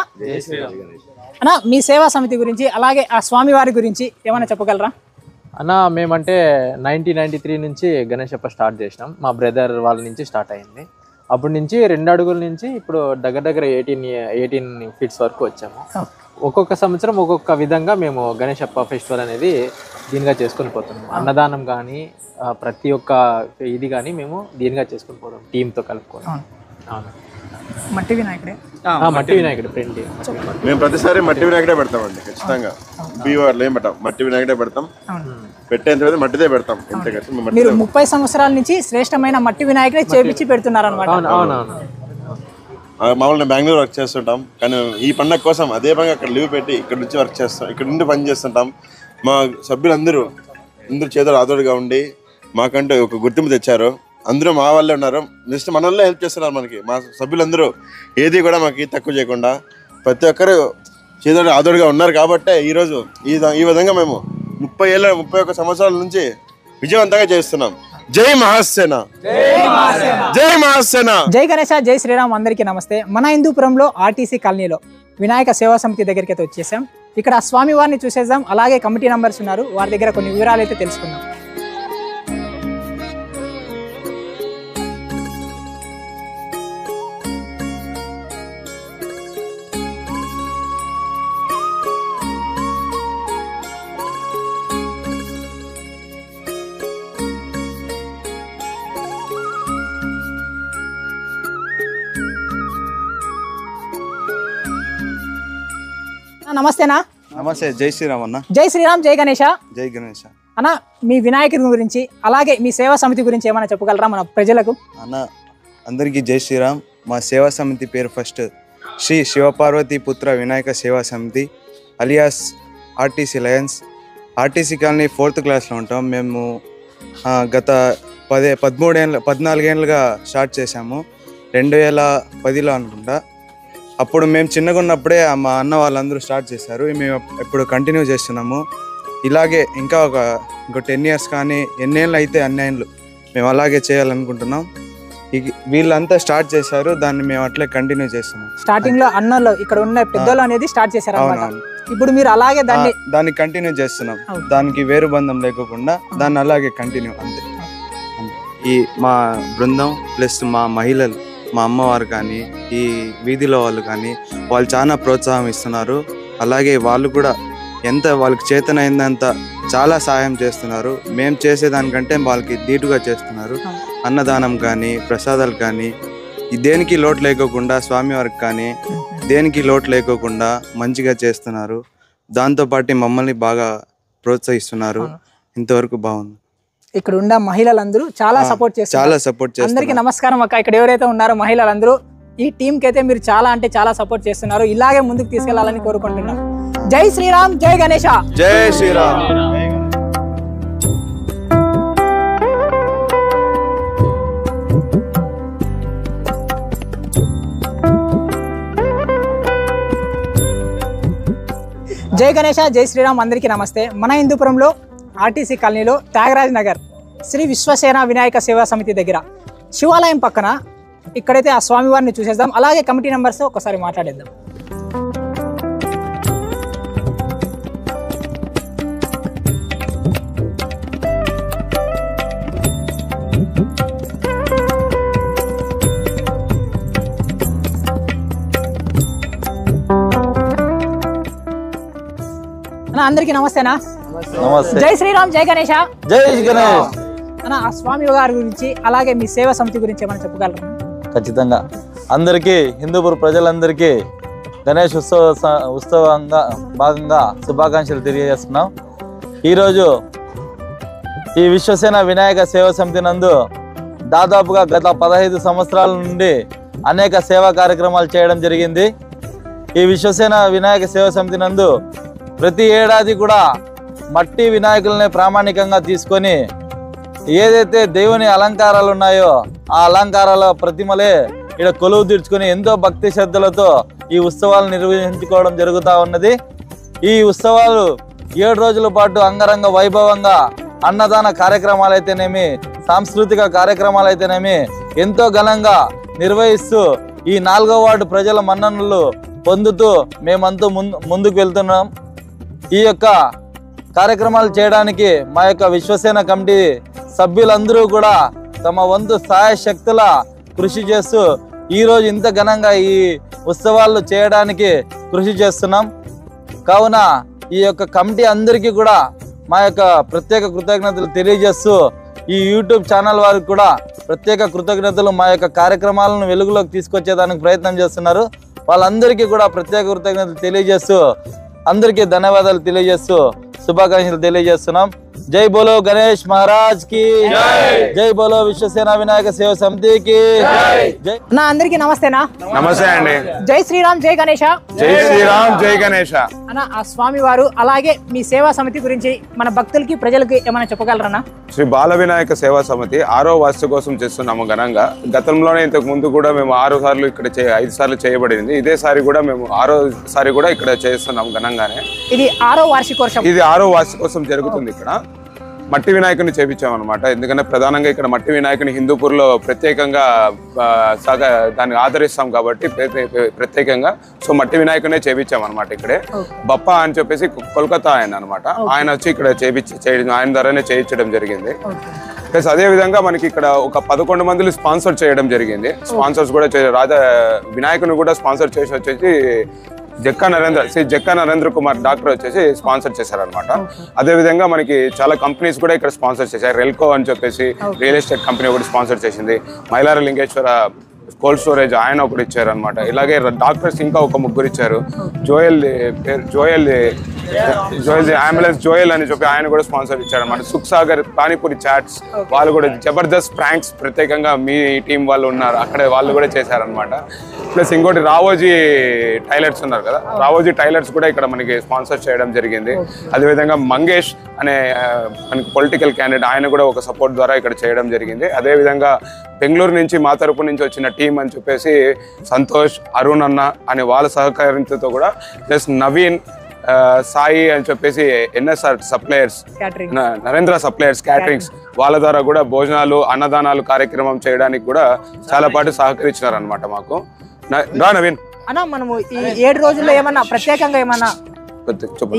అన్న, మీ సేవా సమితి గురించి అలాగే ఆ స్వామి వారి గురించి ఏమైనా చెప్పగలరా? అన్న, మేమంటే 1993 నుంచి గణేషప్ప స్టార్ట్ చేసినాం. మా బ్రదర్ వాళ్ళ నుంచి స్టార్ట్ అయింది. అప్పటి నుంచి 2 అడుగుల నుంచి ఇప్పుడు దగ్గర 18 ఫీట్స్ వరకు వచ్చాము. ఒక్కొక్క సంవత్సరం ఒక్కొక్క విధంగా మేము గణేషప్ప ఫెస్టివల్ అనేది దీనిగా చేసుకొని పోతున్నాం. అన్నదానం కానీ ప్రతి ఒక్క ఇది కానీ మేము దీనిగా చేసుకొని పోతాం టీంతో కలుపుకొని. అవును, మట్టి వినాయకుడే. మట్టి వినాయకుడు ఫ్రెండ్. మేము ప్రతిసారి మట్టి వినాయకుడే పెడతామండి. ఖచ్చితంగా బీవార్లు ఏం పెట్టాం, మట్టి వినాయకుడే పెడతాం. పెట్టేంత మట్టిదే పెడతాం. మీరు 30 సంవత్సరాల నుంచి శ్రేష్టమైన మట్టి వినాయకుడే చేపించి పెడుతున్నారు అనమాట. మామూలుగా బెంగళూరు వర్క్ చేస్తుంటాం, కానీ ఈ పండగ కోసం అదే పనిగా అక్కడ లీవ్ పెట్టి ఇక్కడ నుంచి వర్క్ చేస్తాం, ఇక్కడ నుండి పని చేస్తుంటాం. మా సభ్యులందరూ చేతులు ఆదోడుగా ఉండి మాకంటూ ఒక గుర్తింపు తెచ్చారు. అందరూ మా వాళ్ళే ఉన్నారు. నెక్స్ట్ మన వాళ్ళే హెల్ప్ చేస్తున్నారు మనకి. మా సభ్యులందరూ ఏది కూడా మాకు తక్కువ చేయకుండా ప్రతి ఒక్కరు చేతులు ఆదోడుగా ఉన్నారు. కాబట్టే ఈరోజు ఈ విధంగా మేము 31 సంవత్సరాల నుంచి విజయవంతంగా చేస్తున్నాం. జై మహాసేన, జై మహాసేన. జై గణేష, జై శ్రీరామ్. అందరికీ నమస్తే. మన హిందూపురంలో ఆర్టీసీ కాలనీలో వినాయక సేవా సమితి దగ్గరికి అయితే వచ్చేసాం. ఇక్కడ స్వామి వారిని చూసేద్దాం. అలాగే కమిటీ మెంబర్స్ ఉన్నారు, వారి దగ్గర కొన్ని వివరాలు అయితే తెలుసుకుందాం. నమస్తేనా. నమస్తే. జై శ్రీరామ్ అన్న. జై శ్రీరామ్, జై గణేష. జై గణేష. అన్న, మీ వినాయకుడి గురించి అలాగే మీ సేవా సమితి గురించి ఏమైనా చెప్పగలరా మన ప్రజలకు? అన్న అందరికీ జై శ్రీరామ్. మా సేవా సమితి పేరు ఫస్ట్ శ్రీ శివపార్వతి పుత్ర వినాయక సేవా సమితి alias RTC Lions. RTC colony 4th క్లాస్లో ఉంటాం. మేము గత 14 ఏళ్ళుగా స్టార్ట్ చేశాము. 2010లో అనుకుంటా. అప్పుడు మేము చిన్నగా ఉన్నప్పుడే మా అన్న వాళ్ళందరూ స్టార్ట్ చేశారు. మేము ఇప్పుడు కంటిన్యూ చేస్తున్నాము. ఇలాగే ఇంకా ఒక 10 years కానీ ఎన్నేళ్ళు అయితే అన్నేళ్ళు మేము అలాగే చేయాలనుకుంటున్నాం. వీళ్ళంతా స్టార్ట్ చేశారు, దాన్ని మేము అట్లే కంటిన్యూ చేస్తున్నాం. స్టార్టింగ్ లో అన్నలు ఇక్కడ ఉన్న పెద్దలు అనేది స్టార్ట్ చేశారు అన్నమాట. ఇప్పుడు మీరు అలాగే దాన్ని కంటిన్యూ చేస్తున్నాం. దానికి వేరు బంధం లేకోకుండా దాన్ని అలాగే కంటిన్యూ అంతే. ఈ మా బృందం ప్లస్ మా మహిళలు, మా అమ్మవారు కానీ ఈ వీధిలో వాళ్ళు కానీ వాళ్ళు చాలా ప్రోత్సాహం ఇస్తున్నారు. అలాగే వాళ్ళు కూడా ఎంత వాళ్ళకి చేతనైందంత చాలా సహాయం చేస్తున్నారు. మేము చేసేదానికంటే వాళ్ళకి ధీటుగా చేస్తున్నారు. అన్నదానం కానీ ప్రసాదాలు కానీ దేనికి లోటు లేకోకుండా, స్వామివారికి కానీ దేనికి లోటు లేకోకుండా మంచిగా చేస్తున్నారు. దాంతోపాటు మమ్మల్ని బాగా ప్రోత్సహిస్తున్నారు. ఇంతవరకు బాగుంది. ఇక్కడ ఉన్న మహిళలందరూ చాలా సపోర్ట్ చేస్తారు. చాలా సపోర్ట్ చేస్తారు. అందరికీ నమస్కారం అక్క. ఇక్కడ ఎవరైతే ఉన్నారో మహిళలందరూ ఈ టీం కి అయితే మీరు చాలా అంటే చాలా సపోర్ట్ చేస్తున్నారు. ఇలాగే ముందుకు తీసుకెళ్లాలని కోరుకుంటున్నాం. జై శ్రీరామ్, జై గణేష. జై శ్రీరామ్. జై గణేష, జై శ్రీరామ్. అందరికీ నమస్తే. మన హిందూపురంలో ఆర్టీసీ కాలనీలో త్యాగరాజ్ నగర్ శ్రీ విశ్వసేన వినాయక సేవా సమితి దగ్గర శివాలయం పక్కన ఇక్కడైతే ఆ స్వామివారిని చూసేద్దాం. అలాగే కమిటీ మెంబర్స్ ఒకసారి మాట్లాడేద్దాం. అందరికీ నమస్తేనా. జై శ్రీరామ్, జై గణేష. జై గణేష్. అన్న, ఆ స్వామి గారి గురించి అలాగే మీ సేవా సమితి గురించి ఏమైనా చెప్పగలరా? ఖచ్చితంగా. అందరికీ హిందూపూర్ ప్రజలందరికీ గణేష్ ఉత్సవంగా భాగంగా శుభాకాంక్షలు తెలియజేస్తున్నాం. ఈరోజు ఈ విశ్వసేన వినాయక సేవా సమితి నందు దాదాపుగా గత 15 సంవత్సరాల నుండి అనేక సేవా కార్యక్రమాలు చేయడం జరిగింది. ఈ విశ్వసేన వినాయక సేవా సమితి నందు ప్రతి ఏడాది కూడా మట్టి వినాయకులనే ప్రామాణికంగా తీసుకొని ఏదైతే దేవుని అలంకారాలు ఉన్నాయో ఆ అలంకారాల ప్రతిమలే ఇక్కడ కొలువు తీర్చుకొని ఎంతో భక్తి శ్రద్ధలతో ఈ ఉత్సవాలు నిర్వహించుకోవడం జరుగుతూ ఉన్నది. ఈ ఉత్సవాలు 7 రోజుల పాటు అంగరంగ వైభవంగా అన్నదాన కార్యక్రమాలు అయితేనేమి, సాంస్కృతిక కార్యక్రమాలు అయితేనేమి ఎంతో ఘనంగా నిర్వహిస్తూ ఈ 4వ వార్డు ప్రజల మన్ననలు పొందుతూ మేమంతా ముందుకు వెళ్తున్నాం. ఈ యొక్క కార్యక్రమాలు చేయడానికి మా యొక్క విశ్వసేన కమిటీ సభ్యులందరూ కూడా తమ వంతు సహాయ శక్తుల కృషి చేస్తూ ఈరోజు ఇంత ఘనంగా ఈ ఉత్సవాలు చేయడానికి కృషి చేస్తున్నాం. కావున ఈ యొక్క కమిటీ అందరికీ కూడా మా యొక్క ప్రత్యేక కృతజ్ఞతలు తెలియజేస్తూ ఈ యూట్యూబ్ ఛానల్ వారికి కూడా ప్రత్యేక కృతజ్ఞతలు. మా యొక్క కార్యక్రమాలను వెలుగులోకి తీసుకొచ్చేదానికి ప్రయత్నం చేస్తున్నారు. వాళ్ళందరికీ కూడా ప్రత్యేక కృతజ్ఞతలు తెలియజేస్తూ అందరికీ ధన్యవాదాలు తెలియజేస్తూ శుభాకాంక్షలు తెలియజేస్తున్నాం. జై బోలో గణేష్ మహారాజ్ కి జై బోలో విశ్వసేన వినాయక సేవా సమితికి జై. నా అందరికీ నమస్తేనా. నమస్తే అండి. జై శ్రీరామ్, జై గణేష. జై శ్రీరామ్, జై గణేష. అన్న, ఆ స్వామి వారు అలాగే మీ సేవా సమితి గురించి మన భక్తులకి ప్రజలకి ఏమైనా చెప్పగలరన్నా? శ్రీ బాల వినాయక సేవా సమితి 6వ వార్షిక కోసం చేస్తున్నాము ఘనంగా. గతంలోనే ఇంతకు ముందు కూడా మేము 6 సార్లు ఇక్కడ 5 సార్లు చేయబడింది. ఇదేసారి కూడా మేము 6వ సారి కూడా ఇక్కడ చేస్తున్నాము ఘనంగానే. ఇది 6వ వార్షికోత్సవం. ఇది 6వ వార్షికోత్సవం జరుగుతుంది. ఇక్కడ మట్టి వినాయకుని చేపించామన్నమాట. ఎందుకంటే ప్రధానంగా ఇక్కడ మట్టి వినాయకుని హిందూపూర్లో ప్రత్యేకంగా దాన్ని ఆదరిస్తాం కాబట్టి ప్రత్యేకంగా సో మట్టి వినాయకునే చేపించామన్నమాట. ఇక్కడే బప్పా అని చెప్పేసి కోల్కతా ఆయన అనమాట. ఆయన వచ్చి ఇక్కడ ఆయన ద్వారానే చేయించడం జరిగింది. ప్లస్ అదే విధంగా మనకి ఇక్కడ ఒక 11 మందిని స్పాన్సర్ చేయడం జరిగింది. స్పాన్సర్స్ కూడా వినాయకుని కూడా స్పాన్సర్ చేసి వచ్చేసి జక్కా నరేంద్ర కుమార్ డాక్టర్ వచ్చేసి స్పాన్సర్ చేశారనమాట. అదే విధంగా మనకి చాలా కంపెనీస్ కూడా ఇక్కడ స్పాన్సర్ చేశారు. రెల్కో అని చెప్పేసి రియల్ ఎస్టేట్ కంపెనీ ఒకటి స్పాన్సర్ చేసింది. మైలార లింగేశ్వర కోల్డ్ స్టోరేజ్ ఆయన ఒకటి ఇచ్చారనమాట. ఇలాగే డాక్టర్స్ ఇంకా ఒక ముగ్గురు ఇచ్చారు. జోయల్ అంబులెన్స్ జోయల్ అని చెప్పి ఆయన కూడా స్పాన్సర్ ఇచ్చారనమాట. సుఖ్సాగర్ పానీపూరి చాట్స్ వాళ్ళు కూడా జబర్దస్త్ ప్రాంక్స్ ప్రత్యేకంగా మీ టీం వాళ్ళు ఉన్నారు అక్కడ, వాళ్ళు కూడా చేశారనమాట. ప్లస్ ఇంకోటి రావోజీ టైలర్స్ ఉన్నారు కదా, రావోజీ టైలర్స్ కూడా ఇక్కడ మనకి స్పాన్సర్ చేయడం జరిగింది. అదేవిధంగా మంగేష్ అనే మనకి పొలిటికల్ క్యాండిడేట్ ఆయన కూడా ఒక సపోర్ట్ ద్వారా ఇక్కడ చేయడం జరిగింది. అదేవిధంగా బెంగళూరు నుంచి మా తరపు నుంచి వచ్చిన టీం అని చెప్పేసి సంతోష్, అరుణ్ అన్న అనే వాళ్ళ సహకారంతో కూడా, ప్లస్ నవీన్, సాయి అని చెప్పేసి NSR suppliers, Narendra suppliers caterings వాళ్ళ ద్వారా కూడా భోజనాలు అన్నదానాలు కార్యక్రమం చేయడానికి కూడా చాలా పాటు సహకరించినారు అనమాట మాకు. నవీన్ అన్న, మనము ఈ 7 రోజుల్లో ఏమన్నా ప్రత్యేకంగా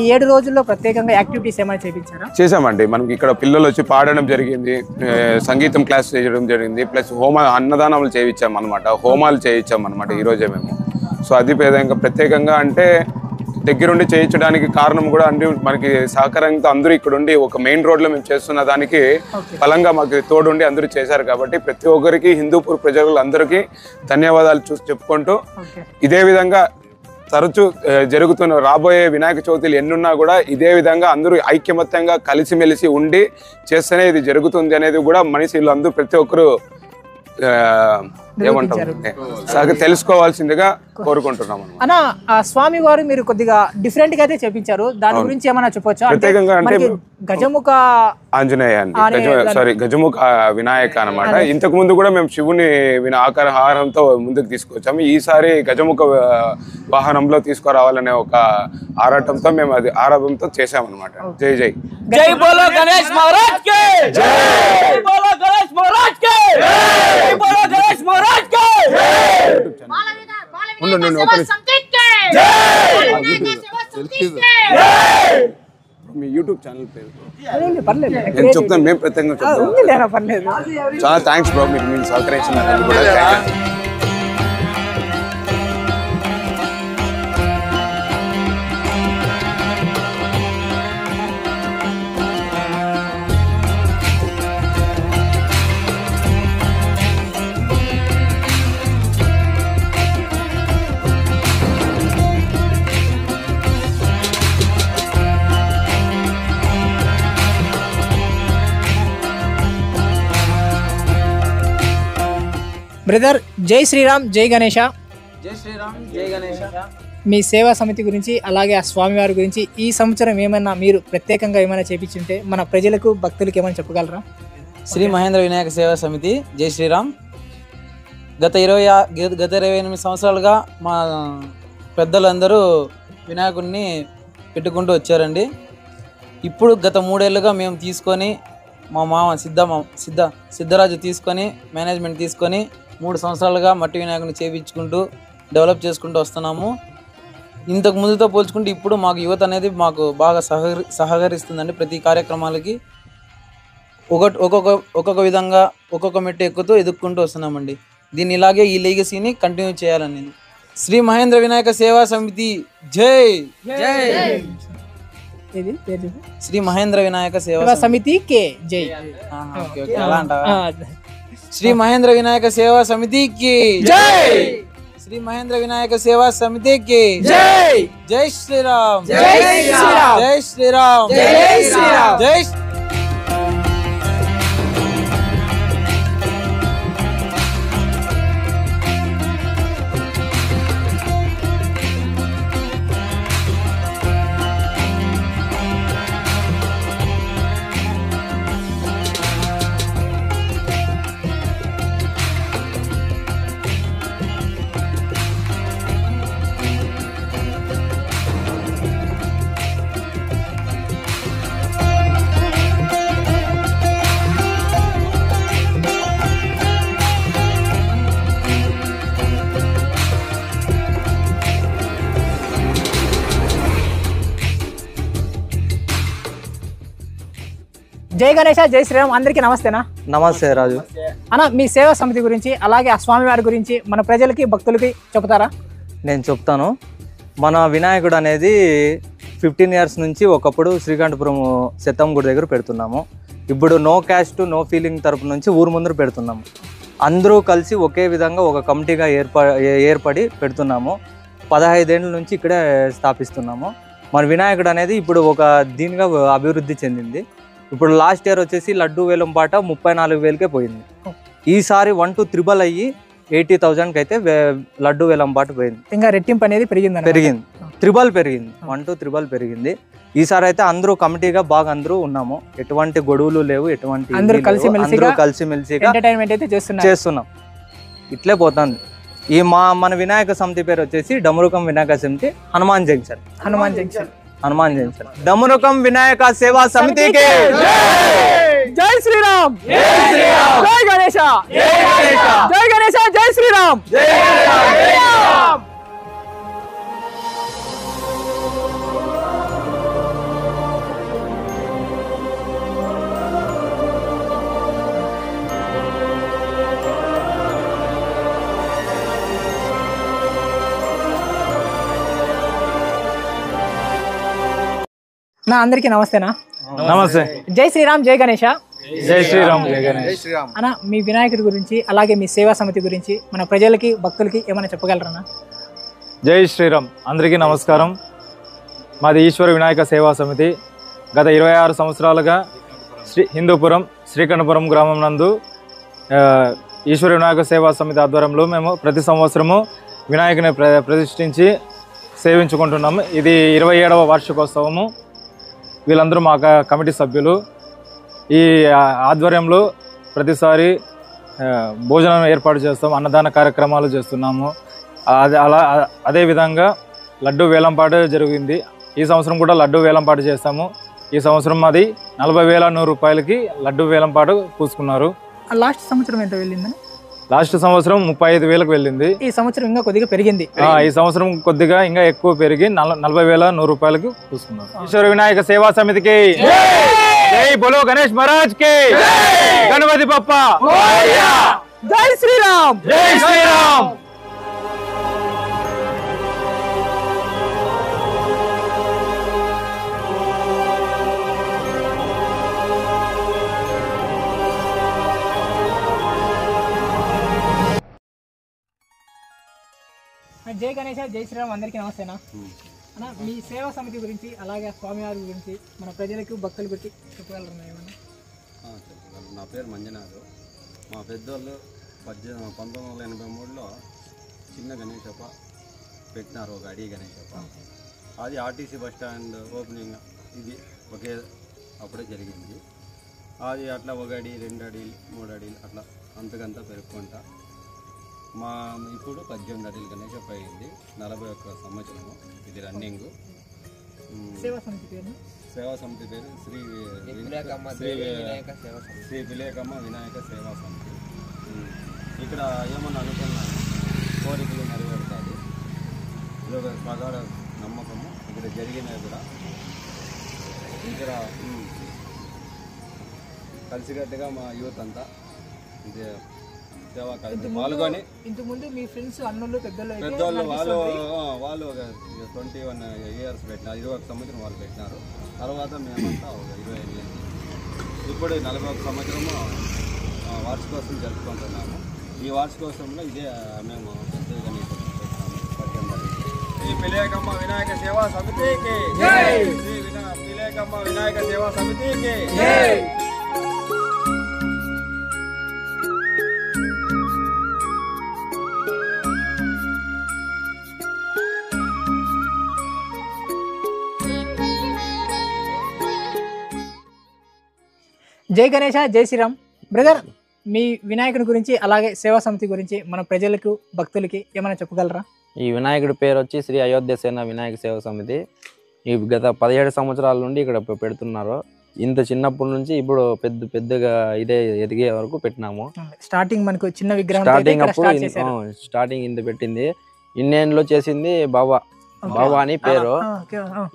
ఈ 7 రోజుల్లో ప్రత్యేకంగా యాక్టివిటీస్ ఏమైనా చేయించారా? చేసామండి. మనకి ఇక్కడ పిల్లలు వచ్చి పాడడం జరిగింది, సంగీతం క్లాస్ చేయడం జరిగింది, ప్లస్ అన్నదానాలు చేయించాం అనమాట, హోమాలు చేయించాం అనమాట ఈరోజే మేము. సో అది ప్రత్యేకంగా అంటే దగ్గరుండి చేయించడానికి కారణం కూడా అంటే మనకి సహకారంతో అందరూ ఇక్కడ ఉండి ఒక మెయిన్ రోడ్లో మేము చేస్తున్న దానికి బలంగా మాకు తోడుండి అందరూ చేశారు కాబట్టి ప్రతి ఒక్కరికి హిందూపూర్ ప్రజలందరికీ ధన్యవాదాలు చెప్పుకుంటూ, ఇదే విధంగా తరచూ జరుగుతున్న రాబోయే వినాయక చవితులు ఎన్నున్నా కూడా ఇదే విధంగా అందరూ ఐక్యమత్యంగా కలిసిమెలిసి ఉండి చేస్తేనే ఇది జరుగుతుంది అనేది కూడా మనిషిలు అందరూ ప్రతి ఒక్కరు ఏమంటారు తెలుసుకోవాల్సిందిగా కోరుకుంటున్నాము. అన్న, స్వామి వారు మీరు కొద్దిగా డిఫరెంట్ గా అయితే చేపించారు, దాని గురించి ఏమైనా చెప్పొచ్చా? ప్రత్యేకంగా అంటే గజముఖ ఆంజనేయ అండి, గజముఖ వినాయక అనమాట. ఇంతకు ముందు కూడా మేము శివుని ఆకారంతో ముందుకు తీసుకొచ్చాము. ఈసారి గజముఖ వాహనంలో తీసుకురావాలనే ఒక ఆరాటంతో మేము అది ఆరంభంతో చేసామన్నమాట. జై జై జై బోలో గణేష్ మహారాజ్ కి జై బోలో గణేష్ మహారాజ్ కి జై బోలో గణేష్ మహారాజ్ కి మీ యూట్యూబ్ ఛానల్ పేరు నేను చెప్తాను, మేము ప్రత్యేకంగా చెప్తాను. చాలా థ్యాంక్స్ బ్రో, మీరు సహకరించినందుకు కూడా. బ్రదర్, జై శ్రీరామ్, జై గణేష. జై శ్రీరామ్, జై గణేష. మీ సేవా సమితి గురించి అలాగే ఆ స్వామివారి గురించి ఈ సంవత్సరం ఏమైనా మీరు ప్రత్యేకంగా ఏమైనా చేపించుంటే మన ప్రజలకు భక్తులకు ఏమైనా చెప్పగలరా? శ్రీ మహేంద్ర వినాయక సేవా సమితి, జై శ్రీరామ్. గత 28 సంవత్సరాలుగా మా పెద్దలందరూ వినాయకుడిని పెట్టుకుంటూ వచ్చారండి. ఇప్పుడు గత 3 ఏళ్ళుగా మేము తీసుకొని మా మామ సిద్ధరాజు తీసుకొని మేనేజ్మెంట్ తీసుకొని 3 సంవత్సరాలుగా మట్టి వినాయకుని చేయించుకుంటూ డెవలప్ చేసుకుంటూ వస్తున్నాము. ఇంతకు ముందుతో పోల్చుకుంటే ఇప్పుడు మాకు యువత అనేది మాకు బాగా సహకరిస్తుందండి. ప్రతి కార్యక్రమాలకి ఒక్కొక్క విధంగా ఒక్కొక్క మెట్టు ఎక్కుతూ ఎదుక్కుంటూ వస్తున్నామండి. దీన్ని ఇలాగే ఈ లెగసీని కంటిన్యూ చేయాలని శ్రీ మహేంద్ర వినాయక సేవా సమితి జై జై. శ్రీ మహేంద్ర వినాయక సేవా సమితి కే జై. అలా అంటావా? శ్రీ మహేంద్ర వినాయక సేవా సమితికి జై. శ్రీ మహేంద్ర వినాయక సేవా సమితికి జై. జై శ్రీరామ్, జై శ్రీరామ్, జై శ్రీరామ్, జై శ్రీరామ్, జై. జై గణేష, జై శ్రీరామ్. అందరికీ నమస్తేనా? నమస్తే రాజు. అన్న, మీ సేవా సమితి గురించి అలాగే ఆ స్వామివారి గురించి మన ప్రజలకి భక్తులకి చెప్తారా? నేను చెప్తాను. మన వినాయకుడు అనేది 15 ఇయర్స్ నుంచి ఒకప్పుడు శ్రీకంఠపురం సెత్తం గుడి దగ్గర పెడుతున్నాము. ఇప్పుడు నో క్యాస్ట్ నో ఫీలింగ్ తరపు నుంచి ఊరు ముందర పెడుతున్నాము. అందరూ కలిసి ఒకే విధంగా ఒక కమిటీగా ఏర్పడి పెడుతున్నాము. 15 ఏళ్ళ నుంచి ఇక్కడే స్థాపిస్తున్నాము. మన వినాయకుడు అనేది ఇప్పుడు ఒక దీనిగా అభివృద్ధి చెందింది. ఇప్పుడు లాస్ట్ ఇయర్ వచ్చేసి లడ్డు వేలం పాట 34,000కే పోయింది. ఈసారి 1 to 3 అయ్యి 80,000కి అయితే లడ్డు వేలం పాట పోయింది. ఇంకా రెట్టింపు అనేది పెరిగింది. 3 పెరిగింది. 1 to 3 పెరిగింది. ఈసారి అయితే అందరూ కమిటీగా బాగా అందరూ ఉన్నాము. ఎటువంటి గొడవలు లేవు, ఎటువంటి అందరూ కలిసిమెలిసిగా ఎంటర్టైన్మెంట్ అయితే చేస్తున్నాం. ఇట్లే పోతుంది. ఈ మన వినాయక సమితి పేరు వచ్చేసి డమరుకం వినాయక సమితి, హనుమాన్ జంక్షన్. డమరుకం వినాయక సేవా సమితికి జై శ్రీరామ్, జై గణేశ, జై శ్రీరామ్. నా అందరికీ నమస్తేనా. నమస్తే. జై శ్రీరామ్, జై గణేశ. జై శ్రీరామ్. అన్న, మీ వినాయకుడి గురించి అలాగే మీ సేవా సమితి గురించి మన ప్రజలకి భక్తులకి ఏమైనా చెప్పగలరన్నా? జై శ్రీరామ్. అందరికీ నమస్కారం. మాది ఈశ్వర వినాయక సేవా సమితి. గత 26 సంవత్సరాలుగా హిందూపురం శ్రీకంఠపురం గ్రామం నందు ఈశ్వర వినాయక సేవా సమితి ఆధ్వర్యంలో మేము ప్రతి సంవత్సరము వినాయకుని ప్రతిష్ఠించి సేవించుకుంటున్నాము. ఇది 27వ వార్షికోత్సవము. వీళ్ళందరూ మా కమిటీ సభ్యులు. ఈ ఆధ్వర్యంలో ప్రతిసారి భోజనం ఏర్పాటు చేస్తాం, అన్నదాన కార్యక్రమాలు చేస్తున్నాము. అదేవిధంగా లడ్డు వేలంపాట జరిగింది. ఈ సంవత్సరం కూడా లడ్డు వేలంపాట చేస్తాము. ఈ సంవత్సరం అది 40,100 రూపాయలకి లడ్డు వేలంపాట పూసుకున్నారు. లాస్ట్ సంవత్సరం ఎంత వెళ్ళిందని? లాస్ట్ సంవత్సరం 35,000కు వెళ్ళింది. ఈ సంవత్సరం ఇంకా కొద్దిగా పెరిగింది. ఈ సంవత్సరం కొద్దిగా ఇంకా ఎక్కువ పెరిగి 40,100 రూపాయలకు చూసుకున్నాం. ఈశ్వర వినాయక సేవా సమితికి జై బోలో గణేష్ మహారాజ్ కి, గణపతి బప్ప, జై శ్రీరామ్, జై శ్రీరామ్. జై గణేశ, జై శ్రీరామ్. అందరికీ నమస్తేనా. అన్న, మీ సేవా సమితి గురించి అలాగే స్వామివారి గురించి మన ప్రజలకు భక్తుల గురించి చెప్పగలరా ఏమన్నా? నా పేరు మంజునాథ్. మా పెద్దోళ్ళు 1983లో చిన్న గణేశప్ప పెట్టినారు, ఒక అడి గణేశప్ప. అది ఆర్టీసీ బస్ స్టాండ్ ఓపెనింగ్ ఇది ఒకే అప్పుడే జరిగింది. అది అట్లా 1 అడి 2 అడీలు 3 అడీలు అట్లా అంతకంతా పెరుక్కుంటా మా ఇప్పుడు 18 అడీలు గణేశప్ప అయింది. 41 సంవత్సరము ఇది రన్నింగ్. సేవా సమితి పేరు శ్రీ విలేకమ్మ వినాయక సేవా సమితి. ఇక్కడ ఏమన్నా అనుకున్నా కోరికలు నెరవేరుతుంది. ఇది ఒక ప్రగాఢ నమ్మకము. ఇక్కడ జరిగినవి కూడా ఇక్కడ కలిసికట్టుగా మా యూత్ అంతా ఇదే సేవా కార్యక్రమం పాల్గొని ఇంతకుముందు మీ ఫ్రెండ్స్ అన్నోళ్ళు పెద్దోళ్ళు వాళ్ళు ఒక 21 ఇయర్స్ పెట్టినారు. 21 సంవత్సరం వాళ్ళు పెట్టినారు. తర్వాత మేమంతా ఒక 25 ఏళ్ళు. ఇప్పుడు 41 సంవత్సరము వార్షికోత్సవం జరుపుకుంటున్నాము. ఈ వార్షికోత్సవంలో ఇదే మేము పెద్దగా పెట్టాము. శ్రీ విలేకమ్మ వినాయక సేవా సమితికి, శ్రీ విలేకమ్మ వినాయక సేవా సమితికి. జై గణేశ, జై శ్రీరామ్. బ్రదర్, మీ వినాయకుడి గురించి అలాగే సేవా సమితి గురించి మన ప్రజలకు భక్తులకి ఏమైనా చెప్పగలరా? ఈ వినాయకుడి పేరు వచ్చి శ్రీ అయోధ్య సేన వినాయక సేవా సమితి. ఈ గత 17 సంవత్సరాల నుండి ఇక్కడ పెడుతున్నారు. ఇంత చిన్నప్పటి నుంచి ఇప్పుడు పెద్దగా ఇదే ఎదిగే వరకు పెట్టినాము. స్టార్టింగ్ మనకు చిన్న విగ్రహం స్టార్టింగ్ ఇంత పెట్టింది. ఇన్నేళ్ళు చేసింది బాబా బాబు అని పేరు.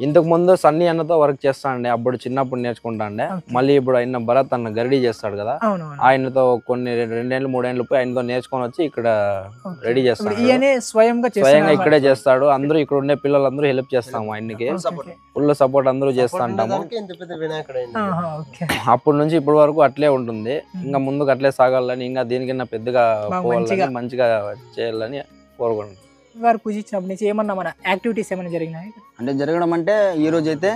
ఇంతకు ముందు సన్నీ అన్నతో వర్క్ చేస్తాండే, అప్పుడు చిన్నప్పుడు నేర్చుకుంటాండే. మళ్ళీ ఇప్పుడు ఆయన భరత్ అన్న గరిడీ చేస్తాడు కదా, ఆయనతో కొన్ని 2 ఏళ్ళు 3 ఏళ్ళు పోయి ఆయనతో నేర్చుకొని వచ్చి ఇక్కడ రెడీ చేస్తాడు. స్వయంగా ఇక్కడే చేస్తాడు. అందరూ ఇక్కడ ఉండే పిల్లలందరూ హెల్ప్ చేస్తాము ఆయనకి, ఫుల్ సపోర్ట్ అందరూ చేస్తాంటాము. అప్పటి నుంచి ఇప్పటి వరకు అట్లే ఉంటుంది. ఇంకా ముందుకు అట్లే సాగాలని, ఇంకా దీనికన్నా పెద్దగా పోవాలని, మంచిగా చేయాలని కోరుకుంటున్నాను. వారు పూజించినప్పటి నుంచి ఏమన్నా మన యాక్టివిటీస్ ఏమైనా జరిగినాయి అంటే జరగడం అంటే ఈ రోజు అయితే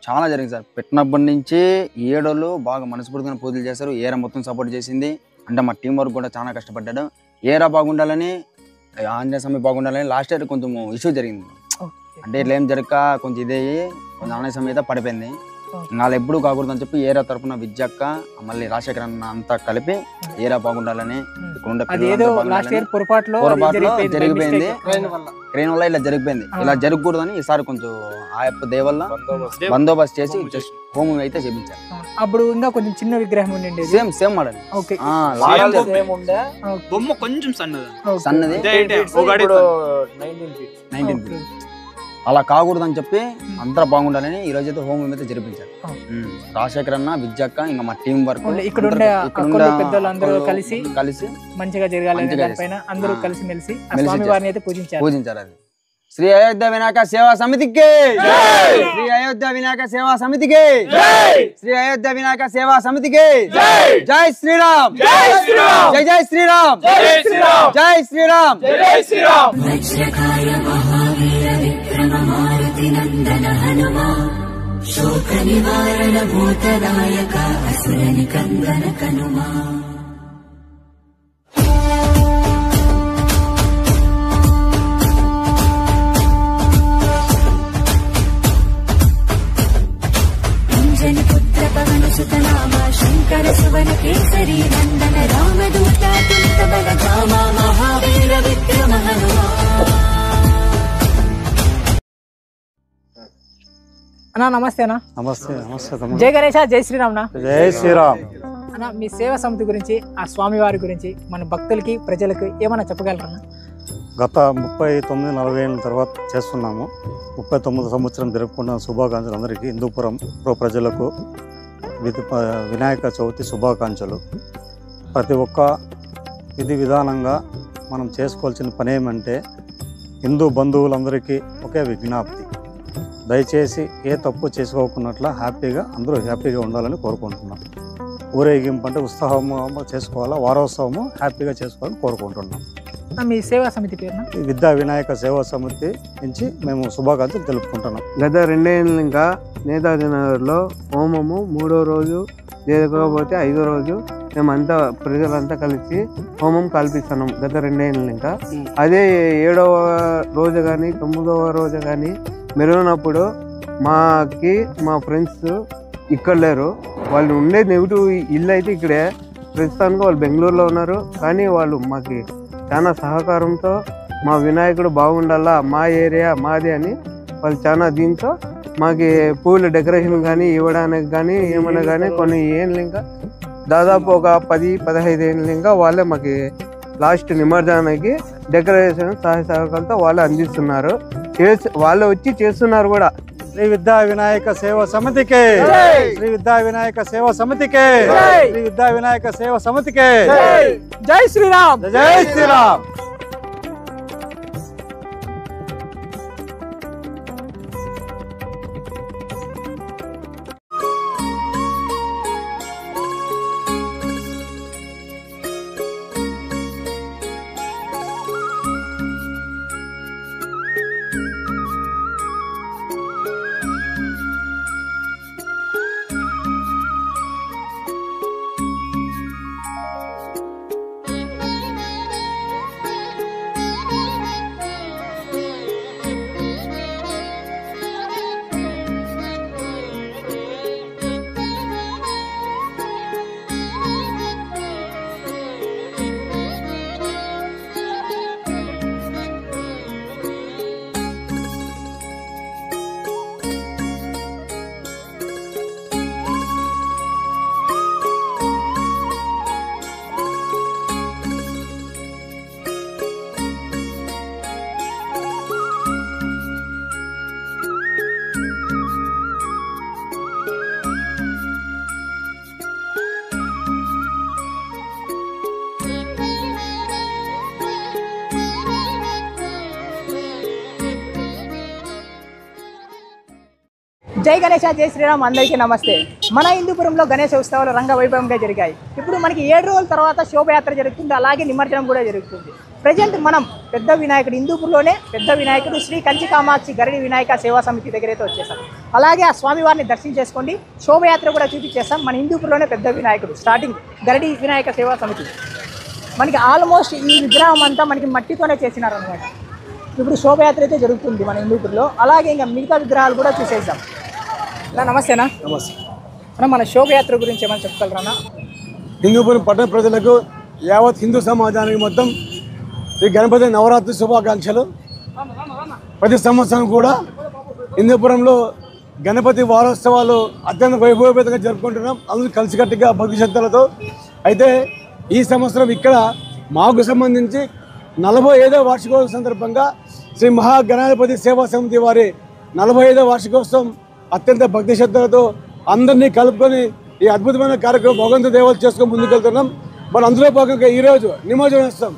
చాలా జరిగింది సార్. పెట్టినప్పటి నుంచి 7 రోజులు బాగా మనస్ఫూర్తిగా పూజలు చేశారు. ఏరా మొత్తం సపోర్ట్ చేసింది. అంటే మా టీం వర్క్ కూడా చాలా కష్టపడ్డాడు. ఏరా బాగుండాలని, ఆంజనేయ స్వామి బాగుండాలని. లాస్ట్ ఇయర్ కొంచెం ఇష్యూ జరిగింది. అంటే ఇట్లా ఏం జరగక కొంచెం ఇదయ్యి కొంచెం ఆంజనేయ స్వామి అయితే పడిపోయింది. వాళ్ళు ఎప్పుడు కాకూడదు అని చెప్పి ఏరా తరఫున విద్యక్క మళ్ళీ రాజశేఖర్ అన్న అంతా కలిపి ఏరా బాగుండాలని పొరపాటులో జరిగిపోయింది. క్రెయిన్ వల్ల ఇలా జరిగిపోయింది. ఇలా జరగకూడదని ఈసారి కొంచెం ఆ యొక్క దేవల్ల బందోబస్తు చేసి జస్ట్ హోమం అయితే చేపించారు. అప్పుడు ఇంకా కొంచెం చిన్న విగ్రహం ఉండండి, సేమ్ మోడల్. బొమ్మ కొంచెం సన్నది 19 feet. అలా కాకూడదని చెప్పి అందరూ బాగుండాలని ఈ రోజైతే హోమం అయితే జరిపించారు. రాజశేఖర్ అన్న, విద్యక్క, ఇంకా మా టీం వర్క్ ఇక్కడ పెద్దలందరూ కలిసి మంచిగా జరగాలని దానిపైన అందరూ కలిసి మెలిసి స్వామివారిని అయితే పూజించారు. అది శ్రీ అయోధ్య వినాయక సేవా సమితికి, శ్రీ అయోధ్య వినాయక సేవా సమితికి, శ్రీ అయోధ్య వినాయక సేవా సమితికి. జై శ్రీరామ్, జై శ్రీరామ్, జై జై శ్రీరామ్, జై శ్రీరామ్, జై శ్రీరామ్, జై శ్రీరామ్. వజ్రకాయ మహావీర విక్రమ మారుతి నందన హనుమా, శోక నివారణ భూతనాయక అసుర నికందన కనుమా. పుత్ర పవన సుతనామ శంకర సువన కేసరి నందన రామదూత తుంత బల రామ మహావీర విక్రమ హనుమా. అన్నా నమస్తే అన్న. నమస్తే. నమస్తే. జై గణేశ, జై శ్రీరామ్. జై శ్రీరామ్. అన్న మీ సేవా సమితి గురించి, ఆ స్వామి వారి గురించి మన భక్తులకి ప్రజలకు ఏమన్నా చెప్పగలరన్నా? గత 39-40 ఏళ్ళ తర్వాత చేస్తున్నాము. 39 సంవత్సరం జరుపుకున్న శుభాకాంక్షలు అందరికీ, హిందూపురం ప్రజలకు వినాయక చవితి శుభాకాంక్షలు. ప్రతి ఒక్క విధి విధానంగా మనం చేసుకోవాల్సిన పని ఏమంటే, హిందూ బంధువులందరికీ ఒకే విజ్ఞప్తి, దయచేసి ఏ తప్పు చేసుకోకున్నట్ల అందరూ హ్యాపీగా ఉండాలని కోరుకుంటున్నాం. ఊరేగింపు అంటే ఉత్సాహము చేసుకోవాలా, వారోత్సవము హ్యాపీగా చేసుకోవాలని కోరుకుంటున్నాం. మీ సేవా సమితి పేరు? విద్యా వినాయక సేవా సమితి నుంచి మేము శుభాకాంక్షలు తెలుపుకుంటున్నాం. గత 2 ఏళ్ళు ఇంకా నేతాజీ నగర్లో హోమము 3వ రోజు లేకపోతే 5వ రోజు మేమంతా ప్రజలంతా కలిసి హోమం కల్పిస్తున్నాం. గత 2 ఏళ్ళు ఇంకా అదే 7వ రోజు కానీ 9వ రోజు కానీ మెరుగునప్పుడు మా ఫ్రెండ్స్ ఇక్కడ లేరు. వాళ్ళు ఉండే నెగిటివ్ ఇల్లు అయితే ఇక్కడే, ప్రస్తుతానికి వాళ్ళు బెంగళూరులో ఉన్నారు. కానీ వాళ్ళు మాకు చాలా సహకారంతో మా వినాయకుడు బాగుండాలా, మా ఏరియా మాది అని వాళ్ళు చాలా దీంతో మాకు పూల డెకరేషన్ కానీ ఇవ్వడానికి కానీ ఏమైనా కానీ కొన్ని ఏళ్ళు ఇంకా దాదాపు ఒక 10-15 ఏళ్ళు ఇంకా వాళ్ళే మాకు లాస్ట్ నిమజ్జనానికి డెకరేషన్ సహకారంతో వాళ్ళే అందిస్తున్నారు. వాళ్ళే వచ్చి చేస్తున్నారు కూడా. శ్రీ విద్యా వినాయక సేవా సమితికి, శ్రీ విద్యా వినాయక సేవా సమితికి, శ్రీ విద్యా వినాయక సేవా సమితికి. జై శ్రీరామ్, జై శ్రీరామ్. జై గణేష, జై శ్రీరామ్, అందరికీ నమస్తే. మన హిందూపురంలో గణేష ఉత్సవాలు రంగవైభవంగా జరిగాయి. ఇప్పుడు మనకి 7 రోజుల తర్వాత శోభయాత్ర జరుగుతుంది, అలాగే నిమజ్జనం కూడా జరుగుతుంది. ప్రజెంట్ మనం పెద్ద వినాయకుడు హిందూపురంలోనే పెద్ద వినాయకుడు శ్రీ కంచి కామాక్షి గరిడి వినాయక సేవా సమితి దగ్గరైతే వచ్చేసాం. అలాగే ఆ స్వామివారిని దర్శనం చేసుకోండి, శోభయాత్ర కూడా చూపించేస్తాం. మన హిందూపురంలోనే పెద్ద వినాయకుడు స్టార్టింగ్ గరిడి వినాయక సేవా సమితి. మనకి ఆల్మోస్ట్ ఈ విగ్రహం అంతా మనకి మట్టితోనే చేసినారనమాట. ఇప్పుడు శోభయాత్ర అయితే జరుగుతుంది మన హిందూపురంలో. అలాగే ఇంకా మిగతా విగ్రహాలు కూడా చూసేద్దాం. నమస్తేనా. నమస్తే అన్న, మన శోభయాత్ర గురించి ఏమైనా చెప్తారా? హిందూపురం పట్టణ ప్రజలకు, యావత్ హిందూ సమాజానికి మొత్తం ఈ గణపతి నవరాత్రి శుభాకాంక్షలు. ప్రతి సంవత్సరం కూడా హిందూపురంలో గణపతి వారోత్సవాలు అత్యంత వైభవపేతంగా జరుపుకుంటున్నాం, అందరూ కలిసికట్టుగా భక్తి శ్రద్ధలతో. అయితే ఈ సంవత్సరం ఇక్కడ మాకు సంబంధించి 45వ వార్షికోత్సవం సందర్భంగా శ్రీ మహాగణాధిపతి సేవా సమితి వారి 45వ వార్షికోత్సవం అత్యంత భక్తి శ్రద్ధలతో అందరినీ కలుపుకొని ఈ అద్భుతమైన కార్యక్రమం భగవంతు దేవాలు చేసుకొని ముందుకెళ్తున్నాం. మన అందులో భాగంగా ఈరోజు నిమజ్జనోత్సవం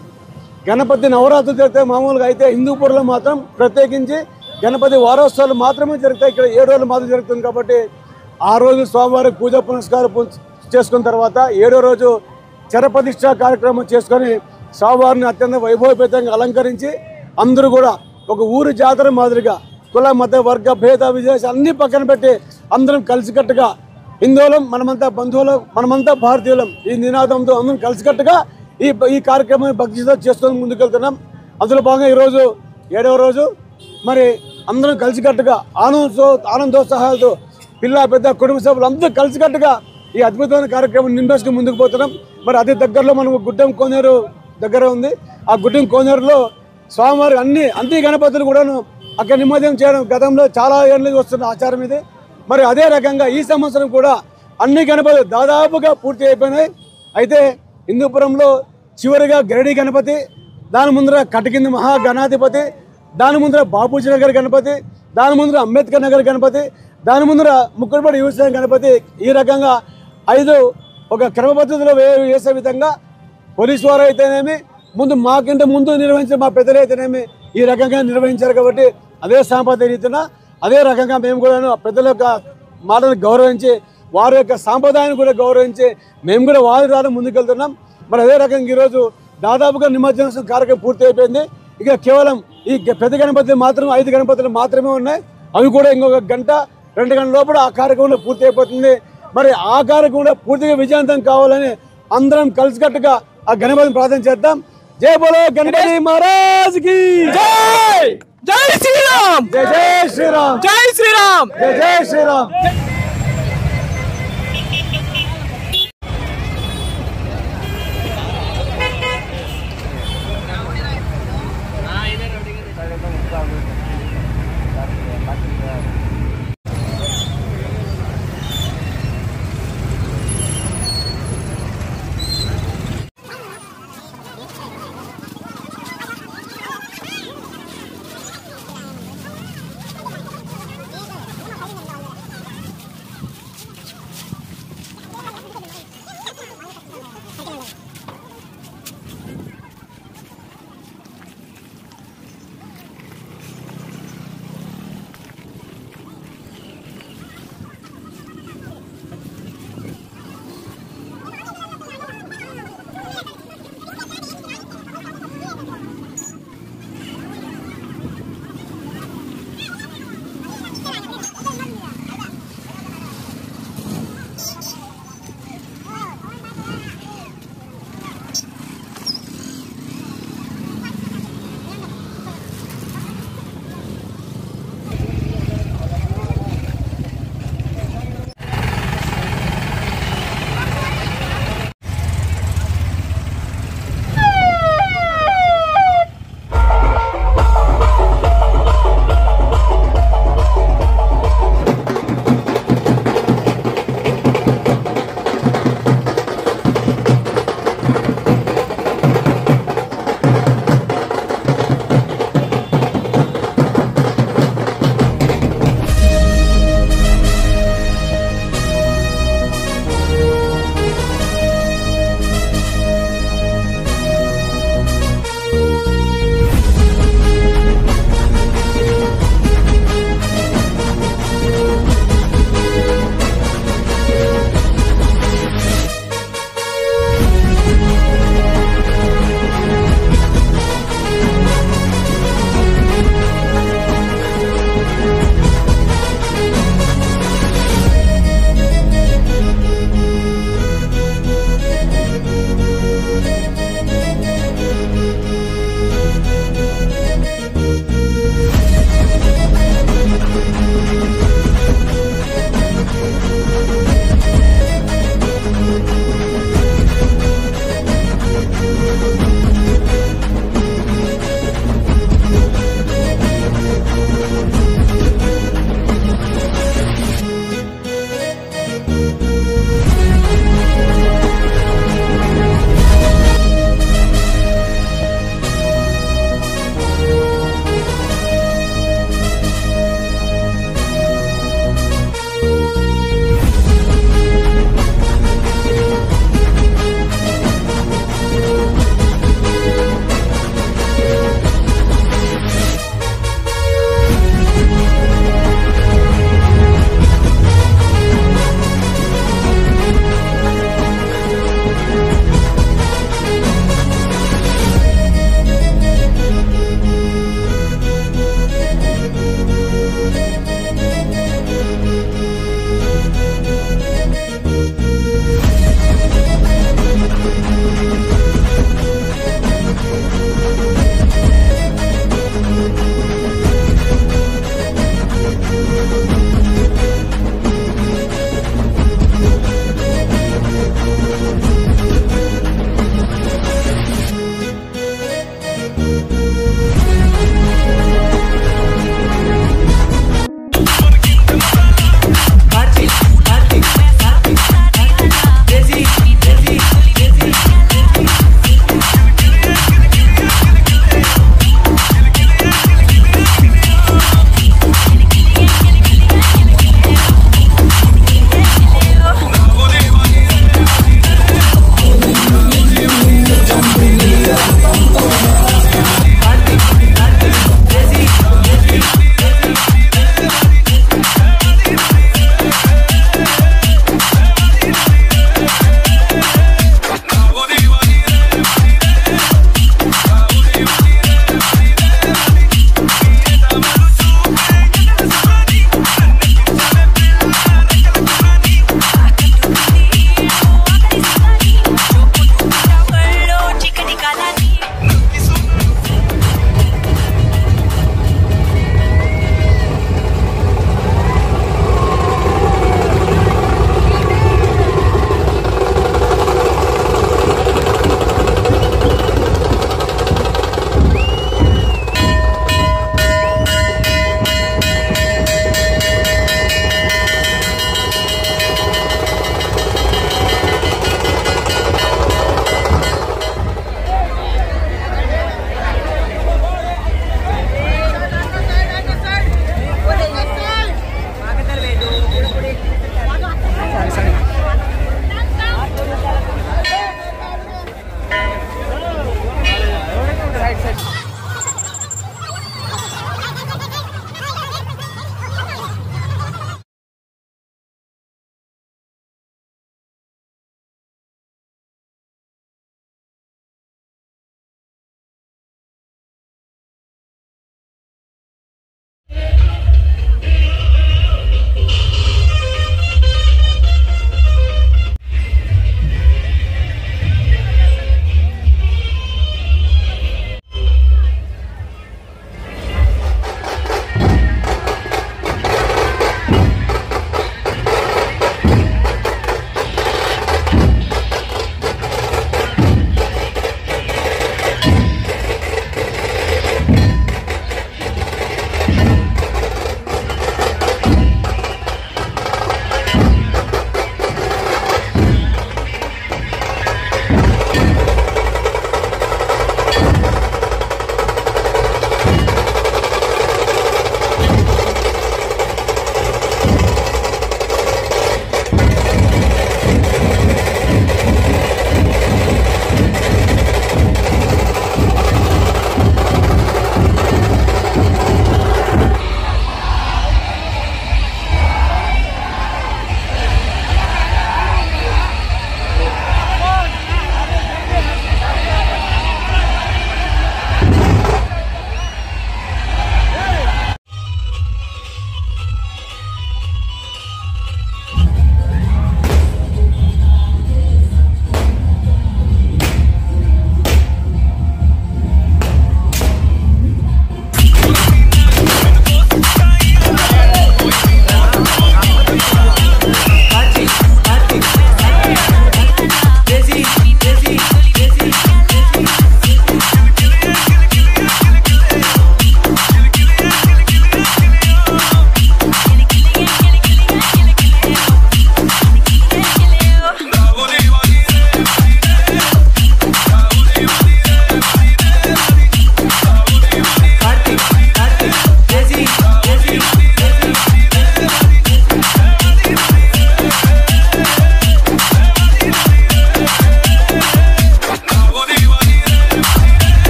గణపతి నవరాత్రులు జరిగితే మామూలుగా అయితే హిందూపురంలో మాత్రం ప్రత్యేకించి గణపతి వారోత్సవాలు మాత్రమే జరుగుతాయి. ఇక్కడ 7 రోజులు మాత్రం జరుగుతుంది కాబట్టి ఆ రోజు స్వామివారికి పూజా పునస్కారం చేసుకున్న తర్వాత 7వ రోజు చరప్రతిష్ఠ కార్యక్రమం చేసుకొని స్వామివారిని అత్యంత వైభవపేతంగా అలంకరించి అందరూ కూడా ఒక ఊరి జాతర మాదిరిగా కుల మత వర్గ భేద విశేషాలు అన్నీ పక్కన పెట్టి అందరం కలిసికట్టుగా హిందువులం, మనమంతా బంధువులం, మనమంతా భారతీయులం ఈ నినాదంతో అందరం కలిసికట్టుగా ఈ కార్యక్రమాన్ని భక్తితో చేసుకొని ముందుకెళ్తున్నాం. అందులో భాగంగా ఈరోజు 7వ రోజు మరి అందరం కలిసికట్టుగా ఆనందోత్సాహాలతో పిల్ల పెద్ద కుటుంబ సభ్యులు అందరూ కలిసికట్టుగా ఈ అద్భుతమైన కార్యక్రమం నింపేసుకుని ముందుకు పోతున్నాం. మరి అతి దగ్గరలో మనకు గుడ్డం కోనేరు దగ్గర ఉంది. ఆ గుడ్డం కోనేరులో స్వామివారి అన్ని గణపతులు కూడాను అక్కడ నిమజ్జనం చేయడం గతంలో చాలా ఏళ్ళకి వస్తున్న ఆచారం ఇది. మరి అదే రకంగా ఈ సంవత్సరం కూడా అన్ని గణపతులు దాదాపుగా పూర్తి అయిపోయినాయి. అయితే హిందూపురంలో చివరిగా గరిడి గణపతి, దాని ముందర కటకింది మహాగణాధిపతి, దాని ముందర బాపూజీ నగర్ గణపతి, దాని ముందర అంబేద్కర్ నగర్ గణపతి, దాని ముందర ముక్కుడుపడి యువసేన గణపతి, ఈ రకంగా 5 ఒక క్రమ పద్ధతిలో వేసే విధంగా పోలీసు వారు అయితేనేమి మాకంటే ముందు నిర్వహించిన మా పెద్దలు అయితేనేమి ఈ రకంగా నిర్వహించారు. కాబట్టి అదే సాంప్రదాయ రీతిన అదే రకంగా మేము కూడా పెద్దల యొక్క మాటను గౌరవించి వారి యొక్క సాంప్రదాయాన్ని కూడా గౌరవించి మేము కూడా వారి ద్వారా ముందుకెళ్తున్నాం. మరి అదే రకంగా ఈరోజు దాదాపుగా నిమజ్జన కార్యక్రమం పూర్తి అయిపోయింది. ఇక కేవలం ఈ పెద్ద గణపతులు మాత్రం 5 గణపతులు మాత్రమే ఉన్నాయి. అవి కూడా ఇంకొక 1-2 గంటల లోపల ఆ కార్యక్రమంలో పూర్తి అయిపోతుంది. మరి ఆ కార్యక్రమంలో పూర్తిగా విజయవంతం కావాలని అందరం కలిసికట్టుగా ఆ గణపతిని ప్రార్థన చేద్దాం. జై బోలో గణపతి మహారాజ్ కి జై. జై శ్రీరామ్. జై జై శ్రీరామ్. జై శ్రీరామ్. జై జై శ్రీరామ్.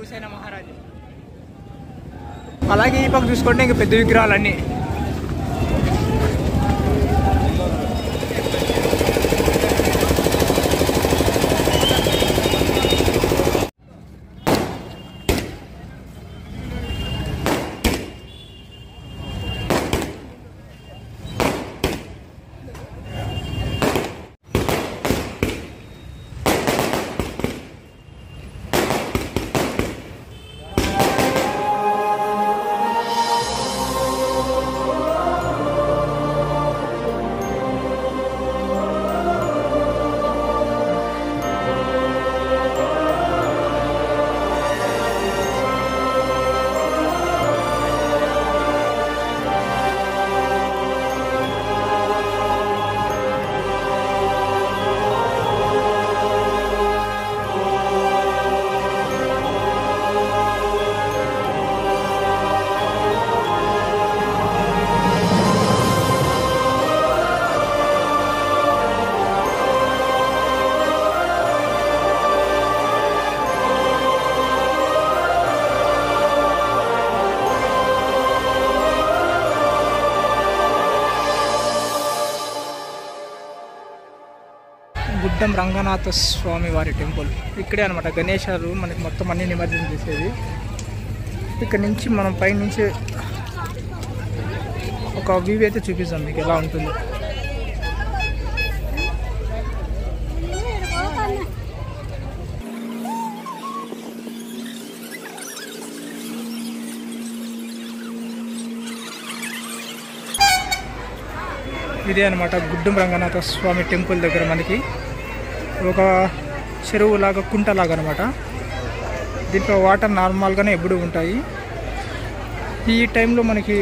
హుసేన్ మహారాజ్. అలాగే ఈ పక్క చూసుకుంటే ఇంకా పెద్ద విగ్రహాలన్నీ. గుడ్డం రంగనాథ స్వామి వారి టెంపుల్ ఇక్కడే అనమాట. గణేశాలు మనకి మొత్తం అన్ని నిమజ్జనం చేసేది. ఇక్కడ నుంచి మనం పైనుంచి ఒక వ్యూ అయితే చూపిస్తాం మీకు ఎలా ఉంటుంది. ఇదే అనమాట గుడ్డం రంగనాథ స్వామి టెంపుల్ దగ్గర మనకి ఒక చెరువు లాగా కుంటలాగా అనమాట. దీంట్లో వాటర్ నార్మల్గానే ఎప్పుడు ఉంటాయి. ఈ టైంలో మనకి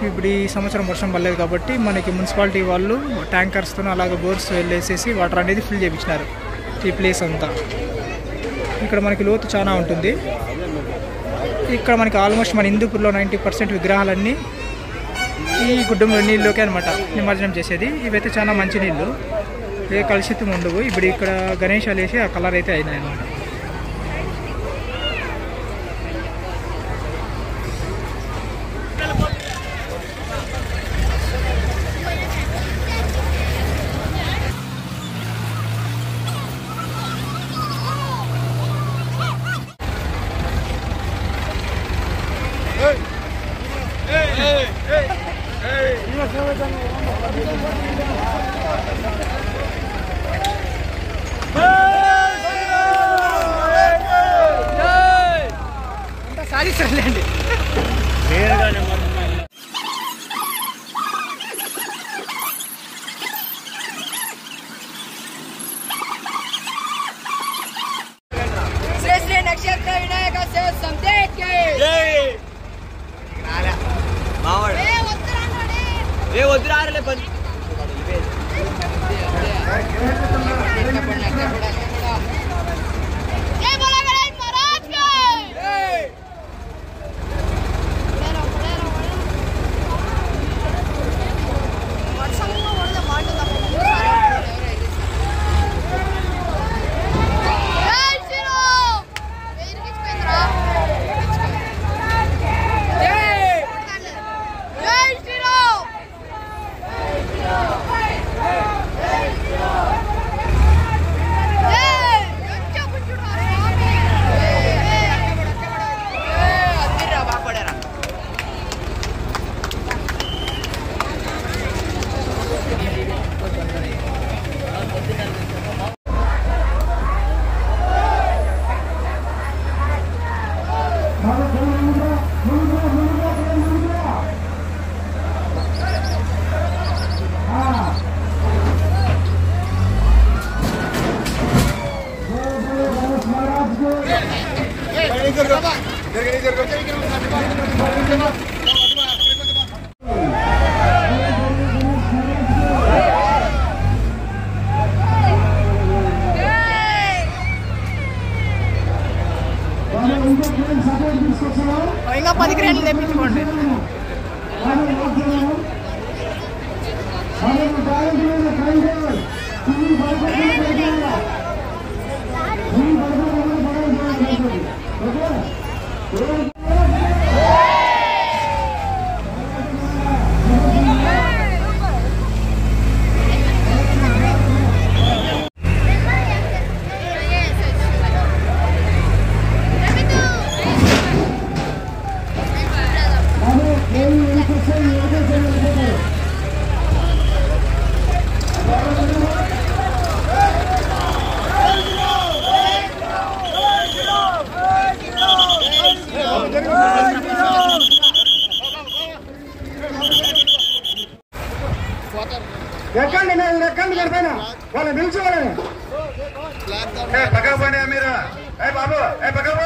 ఇప్పుడు ఈ సంవత్సరం వర్షం పడలేదు కాబట్టి మనకి మున్సిపాలిటీ వాళ్ళు ట్యాంకర్స్తో అలాగే బోర్స్ వెళ్ళేసేసి వాటర్ అనేది ఫిల్ చేయించినారు ఈ ప్లేస్ అంతా. ఇక్కడ మనకి లోతు చాలా ఉంటుంది. ఇక్కడ మనకి ఆల్మోస్ట్ మన హిందూపూర్లో 90% విగ్రహాలన్నీ ఈ గుడ్డంలో నీళ్ళలోకి అనమాట నిమజ్జనం చేసేది. ఇవైతే చాలా మంచి నీళ్ళు, ఏ కలుషితం ఉండవు. ఇప్పుడు ఇక్కడ గణేశాలు వేసి ఆ కలర్ అయితే అయినాయి అన్నమాట. సాధించండి. శ్రీ శ్రీ నక్షత్ర వినాయక సేవ సమితికి వద్దురాలే పని ఇంకా 10 క్రేన్లు తెప్పించుకోండి. ఎక్కండి ఎక్కండి గడిపైన వాళ్ళని పిలిచి వాళ్ళని పక్కకు పోండి మీరు బాబు పక్కకు